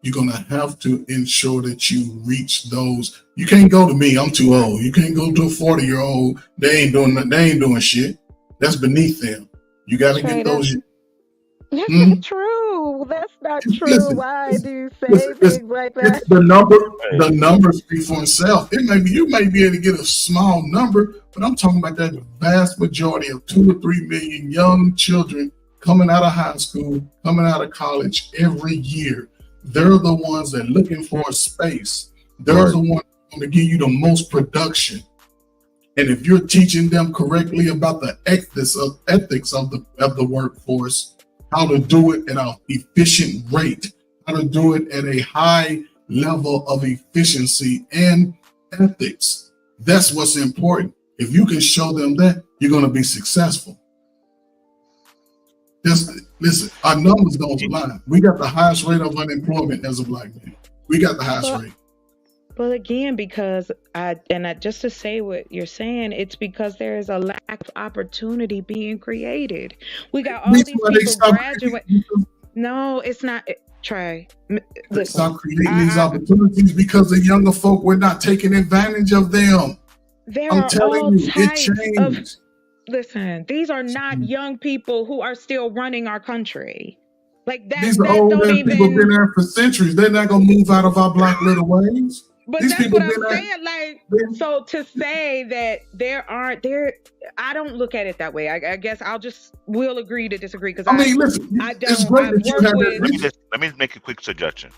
you're going to have to ensure that you reach those. You can't go to me, I'm too old. You can't go to a 40-year-old. They ain't doing shit. That's beneath them. You got to get those. That's not true. That's not true. Listen, Why do you say things like that? The numbers speak for itself. You may be able to get a small number, but I'm talking about that vast majority of 2 or 3 million young children coming out of high school, coming out of college every year. They're the ones that are looking for a space. They're the ones going to give you the most production. And if you're teaching them correctly about the ethics of the workforce, how to do it at an efficient rate, how to do it at a high level of efficiency and ethics, that's what's important. If you can show them that, you're going to be successful. Listen, our numbers don't lie. We got the highest rate of unemployment as a black man. We got the highest rate. Well, again, because just to say what you're saying, it's because there is a lack of opportunity being created. We got all these people graduate. No, it's not. Try. They stop creating these opportunities because the younger folk, we're not taking advantage of them. I'm telling you, it changed. Listen, these are not young people who are still running our country. Like that. These are old people been there for centuries. They're not gonna move out of our black little ways. But these that's what I'm saying. Like, so to say that I don't look at it that way. I guess we'll agree to disagree because listen, it's great that you have that. Let me make a quick suggestion.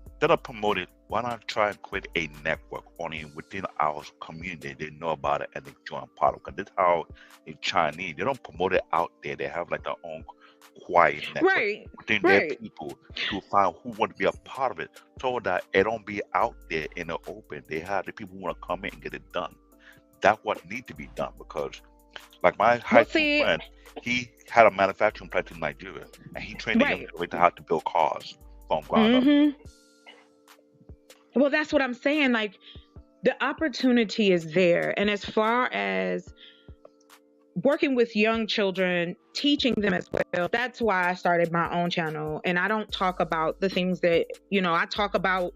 Instead of promote it, why not try and create a network only within our community? They know about it and they join part of it. Because that's how the Chinese, they don't promote it out there. They have like their own quiet network within their people to find who want to be a part of it, so that it don't be out there in the open. They have the people who want to come in and get it done. That's what needs to be done, because like my high school friend, he had a manufacturing plant in Nigeria and he trained them to how to build cars from ground up. Well, that's what I'm saying. Like, the opportunity is there. And as far as working with young children, teaching them as well. That's why I started my own channel. And I don't talk about the things that, I talk about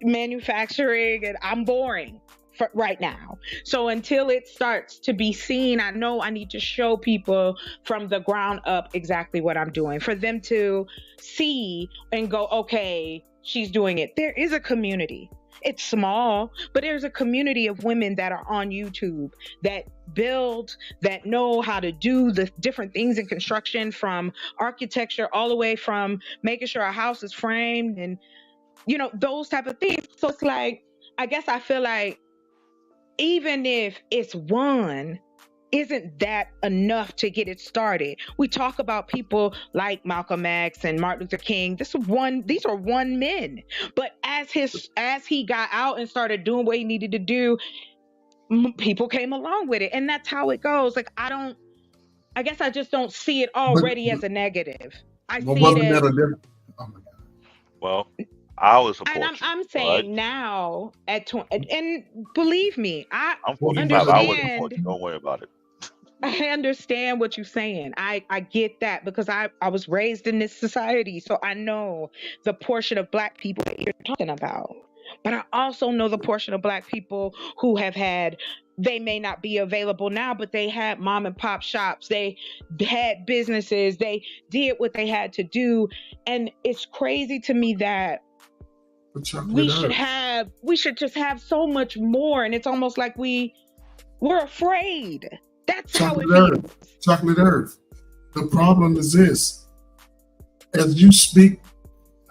manufacturing, and I'm boring for right now. So until it starts to be seen, I know I need to show people from the ground up exactly what I'm doing for them to see and go, okay, she's doing it. There is a community. It's small, but there's a community of women that are on YouTube that build, that know how to do the different things in construction, from architecture all the way from making sure a house is framed and, those type of things. So it's like, I guess I feel like even if it's one, isn't that enough to get it started? We talk about people like Malcolm X and Martin Luther King. These are one men. But as he got out and started doing what he needed to do, people came along with it. And that's how it goes. Like, I guess I just don't see it already as a negative. I see it as, well, I was support and I'm saying now at 20, and believe me, I'm 45. I was support you. Don't worry about it. I understand what you're saying. I get that, because I was raised in this society, so I know the portion of Black people that you're talking about. But I also know the portion of Black people who they may not be available now, but they had mom and pop shops, they had businesses, they did what they had to do. And it's crazy to me that we should just have so much more, and it's almost like we're afraid. That's how it feels. Chocolate Earth. The problem is this: as you speak,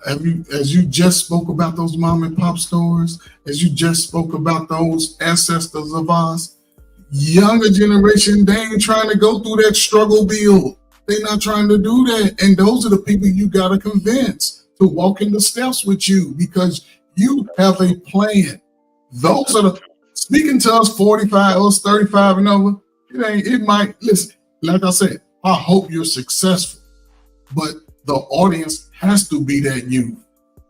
as you just spoke about those mom and pop stores, as you just spoke about those ancestors of ours, younger generation, they ain't trying to go through that struggle bill. They're not trying to do that, and those are the people you gotta convince to walk in the steps with you, because you have a plan. Those are the, speaking to us 45, us 35 and over, it might, listen, like I said, I hope you're successful, but the audience has to be that youth,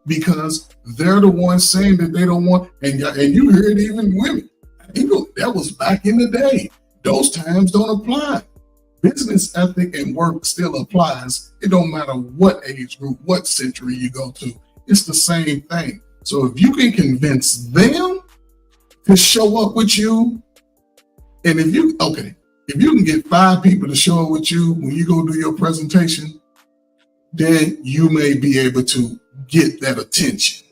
because they're the ones saying that they don't want, and you hear it, even women. That was back in the day. Those times don't apply. Business ethic and work still applies. It don't matter what age group, what century you go to. It's the same thing. So if you can convince them to show up with you, and if you can get 5 people to show up with you when you go do your presentation, then you may be able to get that attention.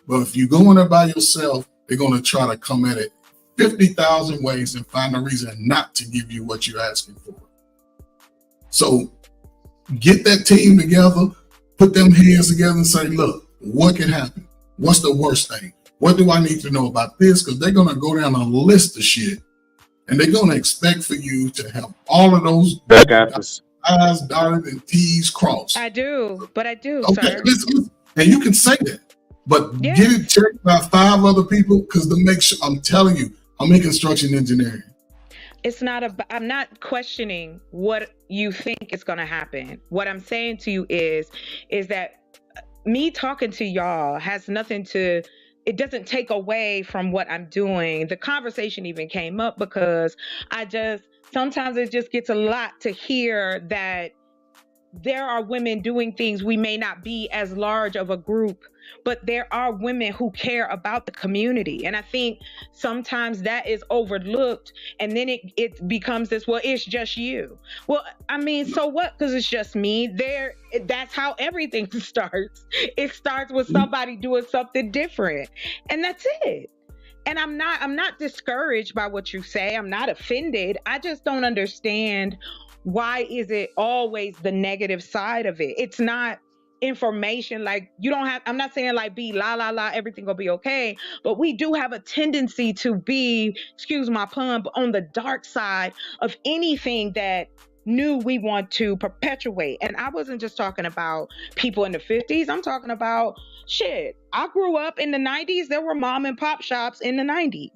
But if you go in there by yourself, they're going to try to come at it 50,000 ways and find a reason not to give you what you're asking for. So get that team together, put them hands together and say, look, what can happen? What's the worst thing? What do I need to know about this? Because they're going to go down a list of shit, and they're going to expect for you to have all of those I's dotted and T's crossed. I do, okay, sir. Listen. And you can say that, but get it checked by 5 other people, because to make sure, I'm telling you, I'm in construction engineering. I'm not questioning what you think is going to happen. What I'm saying to you is that me talking to y'all has nothing to, it doesn't take away from what I'm doing. The conversation even came up because sometimes it just gets a lot to hear that there are women doing things. We may not be as large of a group, but there are women who care about the community. And I think sometimes that is overlooked, and then it becomes this, well, it's just you. Well, I mean, so what? Because it's just me. That's how everything starts. It starts with somebody doing something different, and that's it. And I'm not discouraged by what you say. I'm not offended. I just don't understand, why is it always the negative side of it? It's not information. Like, you don't have, I'm not saying like be la la la, everything will be okay, but we do have a tendency to be, excuse my pun, but on the dark side of anything that new we want to perpetuate. And I wasn't just talking about people in the 50s. I'm talking about shit. I grew up in the 90s. There were mom and pop shops in the 90s.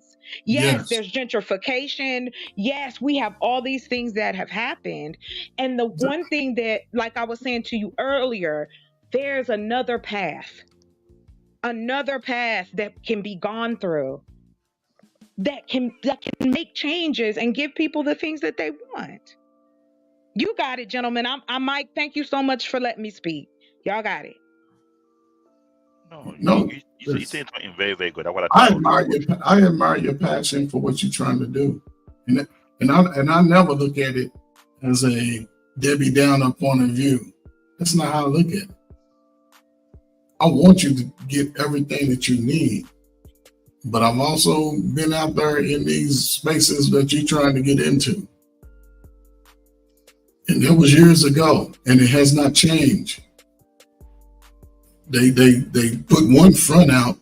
Yes, there's gentrification. Yes, we have all these things that have happened. And the one thing that, like I was saying to you earlier, there's another path that can be gone through. that can make changes and give people the things that they want. You got it, gentlemen. I'm Mike. Thank you so much for letting me speak. Y'all got it. No, you saying something very, very good. I admire your passion for what you're trying to do, and I never look at it as a Debbie Downer point of view. That's not how I look at it. I want you to get everything that you need, but I've also been out there in these spaces that you're trying to get into. And that was years ago, and it has not changed. They put one front out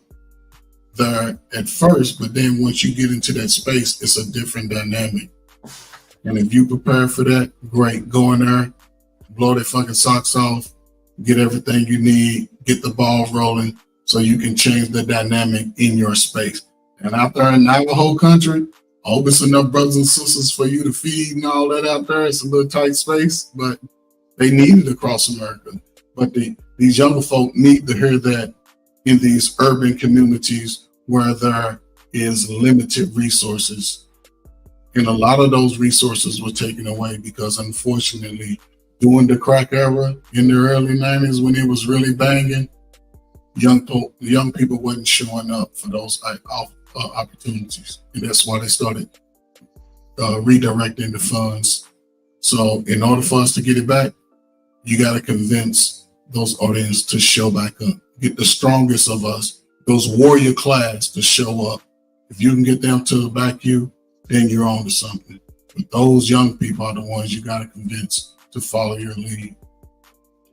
there at first, but then once you get into that space, it's a different dynamic. And if you prepare for that, great. Go in there, blow their fucking socks off, get everything you need, get the ball rolling so you can change the dynamic in your space. And out there in Navajo country, I hope it's enough brothers and sisters for you to feed and all that out there. It's a little tight space, but they need it across America. But these younger folk need to hear that in these urban communities where there is limited resources. And a lot of those resources were taken away because, unfortunately, during the crack era in the early 90s when it was really banging, young people wasn't showing up for those opportunities. And that's why they started redirecting the funds. So in order for us to get it back, you got to convince those audience to show back up. Get the strongest of us, those warrior class to show up. If you can get them to back you, then you're on to something. But those young people are the ones you got to convince to follow your lead.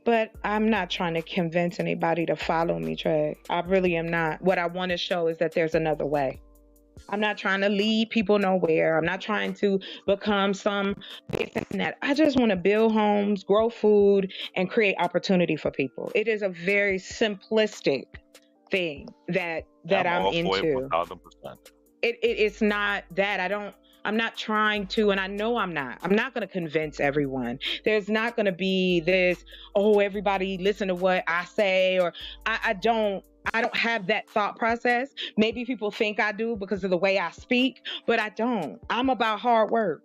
But I'm not trying to convince anybody to follow me, Trey. I really am not. What I want to show is that there's another way. I'm not trying to lead people nowhere. I'm not trying to become some this and that. I just want to build homes, grow food, and create opportunity for people. It is a very simplistic thing that I'm into. It's not that I'm not trying to, and I know I'm not going to convince everyone. There's not going to be this, oh, everybody listen to what I say, or I don't have that thought process. Maybe people think I do because of the way I speak, but I don't. I'm about hard work.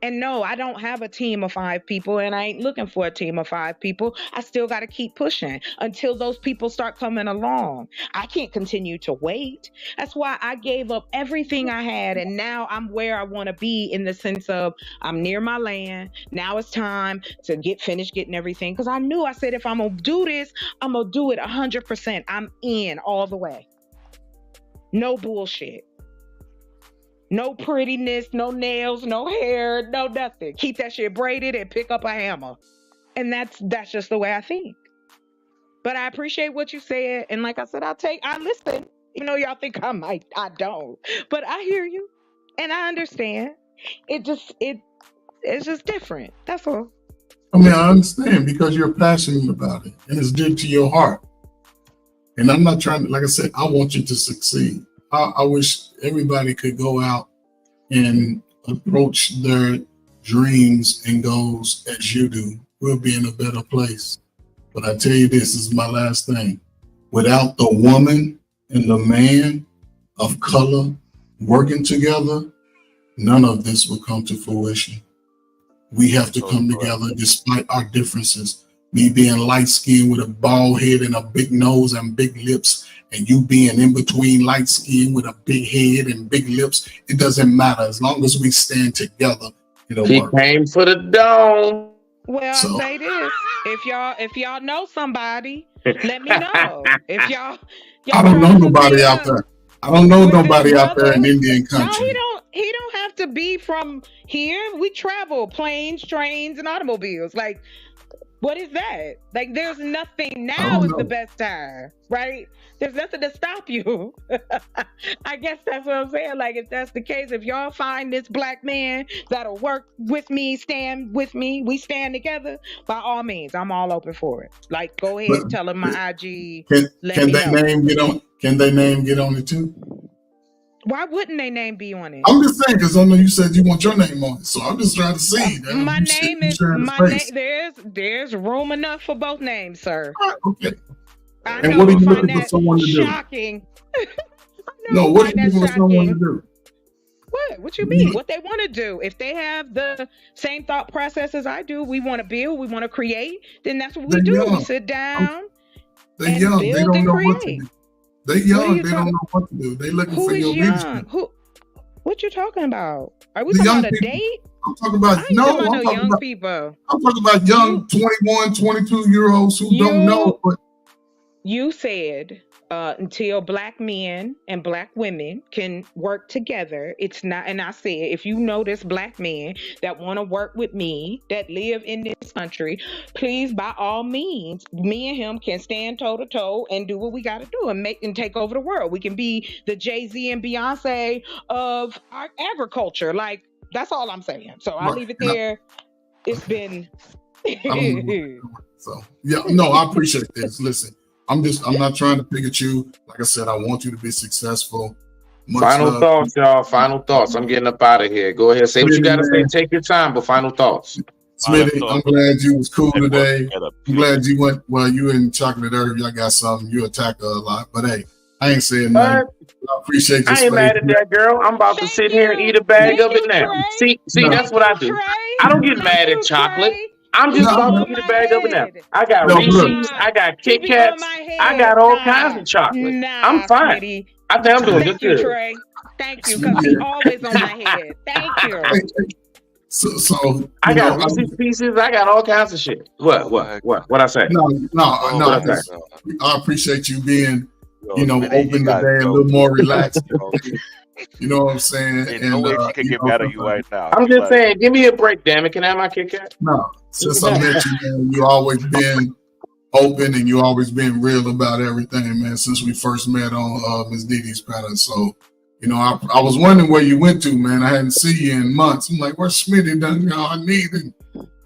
And no, I don't have a team of 5 people, and I ain't looking for a team of 5 people. I still got to keep pushing until those people start coming along. I can't continue to wait. That's why I gave up everything I had, and now I'm where I want to be in the sense of I'm near my land. Now it's time to finish getting everything, because I said if I'm going to do this, I'm going to do it 100%. I'm in all the way. No bullshit. No prettiness, no nails, no hair, no nothing. Keep that shit braided and pick up a hammer. And that's just the way I think. But I appreciate what you said. And like I said, I listen. Even though y'all think I don't. But I hear you. And I understand. It's just different. That's all. I mean, I understand because you're passionate about it. And it's dear to your heart. And I'm not trying to, like I said, I want you to succeed. I wish everybody could go out and approach their dreams and goals as you do. We'll be in a better place. But I tell you this is my last thing. Without the woman and the man of color working together, none of this will come to fruition. We have to come together despite our differences. Me being light-skinned with a bald head and a big nose and big lips, and you being in between light-skinned with a big head and big lips, it doesn't matter. As long as we stand together, it'll work. He came for the dome. Well, I'll say this. If y'all know somebody, let me know. If y'all I don't know nobody out there. I don't know nobody out there in Indian country. No, he don't have to be from here. We travel planes, trains, and automobiles. Like, what is that? Like, there's nothing. Now is the best time, right? There's nothing to stop you. I guess that's what I'm saying. Like, if that's the case, if y'all find this black man that'll work with me, stand with me, we stand together, by all means, I'm all open for it. Like, go ahead, tell him my IG. Can their name get on? Can their name get on it too? Why wouldn't their name be on it? I'm just saying, because I know you said you want your name on it, so I'm just trying to see. My name is my name. There's room enough for both names, sir. Okay. And what are you looking for someone to do? Shocking. No, what are you looking for someone to do? what? What you mean? What they want to do? If they have the same thought process as I do, we want to build, we want to create, then that's what we They're do. young. We sit down They're and young. They build don't and know what to create. do. They're What are young. you They don't talking? know what to do. They looking Who for is your young? leadership. Who? What you talking about? Are we The talking young about a people. date? I'm talking about, I ain't no, talking about I'm no talking young about, people. I'm talking about young You 21, 22-year-olds who don't know. you But you said until black men and black women can work together, it's not. And I said, if you notice black men that want to work with me, that live in this country, please, by all means, me and him can stand toe to toe and do what we got to do and make and take over the world. We can be the Jay-Z and Beyonce of our agriculture. Like, that's all I'm saying. So I'll right, leave it and there. It's been. I don't know what they're doing. So yeah, no, I appreciate this. Listen, I'm not trying to pick at you. Like I said, I want you to be successful. Much Final love. thoughts, y'all. Final thoughts. I'm getting up out of here. Go ahead. Say what you got to say. Take your time, but final thoughts. Smitty, I'm glad you was cool Network today. together, I'm glad you went. Well, you and Chocolate Herb, y'all got something. You attack her a lot, but hey, I ain't saying nothing. I appreciate your I ain't mad at that, girl. I'm about to Thank sit here and you. eat a bag Thank of it you, now. Trey. See, No. that's what I do. Trey. I don't get mad Thank at you, chocolate. Trey. I'm just No, about to on eat a my bag of it now. head. I got No, Reese's, look. I got You Kit be on Kats, my head. I got all kinds of chocolate. Nah, I'm fine. Smitty. I think I'm doing Thank just you, good. Trey. Thank you, because he always on my head. Thank you. So I you got know, Reese's Pieces. I got all kinds of shit. What I say? no, What I say? I appreciate you being, Yo, you know, Smitty, open got today, a dope. little more relaxed. You know what I'm saying? Ain't no way she can get mad at you right now. I'm She's just like, saying, give me a break, damn it. Can I have my Kit Kat? No, since I met you, man, you always been open and you always been real about everything, man. Since we first met on Ms. Didi's panel, so you know, I was wondering where you went to, man. I hadn't seen you in months. I'm like, where's Smitty? Done, you know, I need him,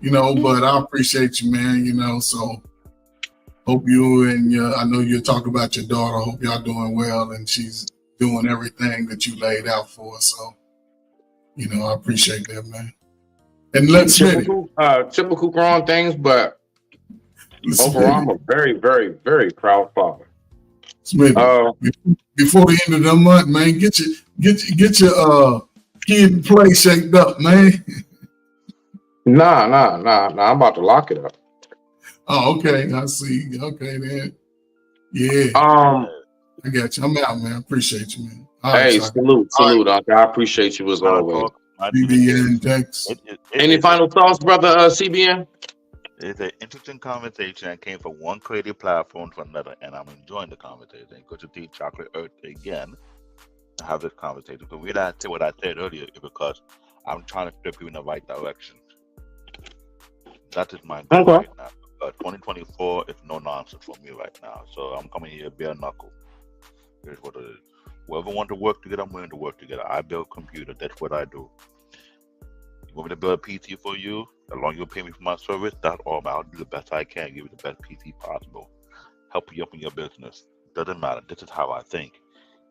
you know. But I appreciate you, man. You know, so hope you and I know you're talking about your daughter. Hope y'all doing well and she's doing everything that you laid out for us. So, you know, I appreciate that, man. And let's typical growing things, but overall, I'm a very, very, very proud father. Smitty, before the end of the month, man, get your kid play shaped up, man. Nah. I'm about to lock it up. Oh, okay. I see. Okay, then. Yeah. I got you. I'm out, man. Appreciate you, man. All Hey, right, salute, Uncle. I appreciate you as always. CBN, thanks. Any final thoughts, brother CBN? It's an interesting conversation. I came from one creative platform to another, and I'm enjoying the conversation. Good to see Chocolate Earth again to have this conversation. Because we didn't say what I said earlier because I'm trying to step you in the right direction. That is my goal right now. 2024 is no nonsense for me right now. So I'm coming here bare knuckle. Here's what it is. Whoever wants to work together, I'm willing to work together. I build computers. That's what I do. You want me to build a PC for you? As long as you pay me for my service, that's all. I'll do the best I can, give you the best PC possible. Help you up in your business. Doesn't matter. This is how I think.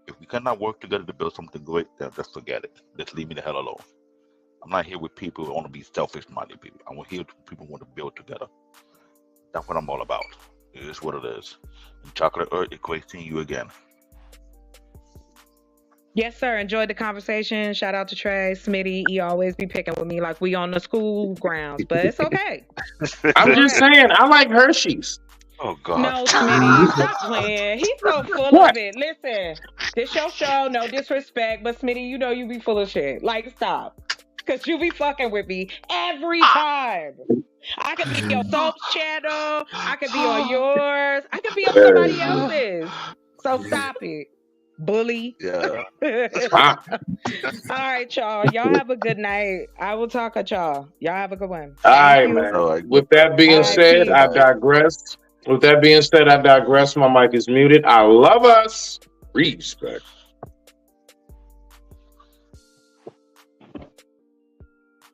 If we cannot work together to build something great, then just forget it. Just leave me the hell alone. I'm not here with people who want to be selfish-minded people. I'm here with people who want to build together. That's what I'm all about. It is what it is. And Chocolate Earth, it's great seeing you again. Yes, sir. Enjoyed the conversation. Shout out to Trey, Smitty. He always be picking with me like we on the school grounds, but it's okay. I'm just saying, I like Hershey's. Oh, God. No, Smitty, stop playing. He's so full of it. Listen, this your show. No disrespect, but Smitty, you know you be full of shit. Like, stop. Because you be fucking with me every time. I could be on your soap's channel. I could be on yours. I could be on somebody else's. So stop it. Bully. Yeah. All right, y'all. Y'all have a good night. I will talk at y'all. Y'all have a good one. All right, man. With that being said, I digress. My mic is muted. I love us. Respect.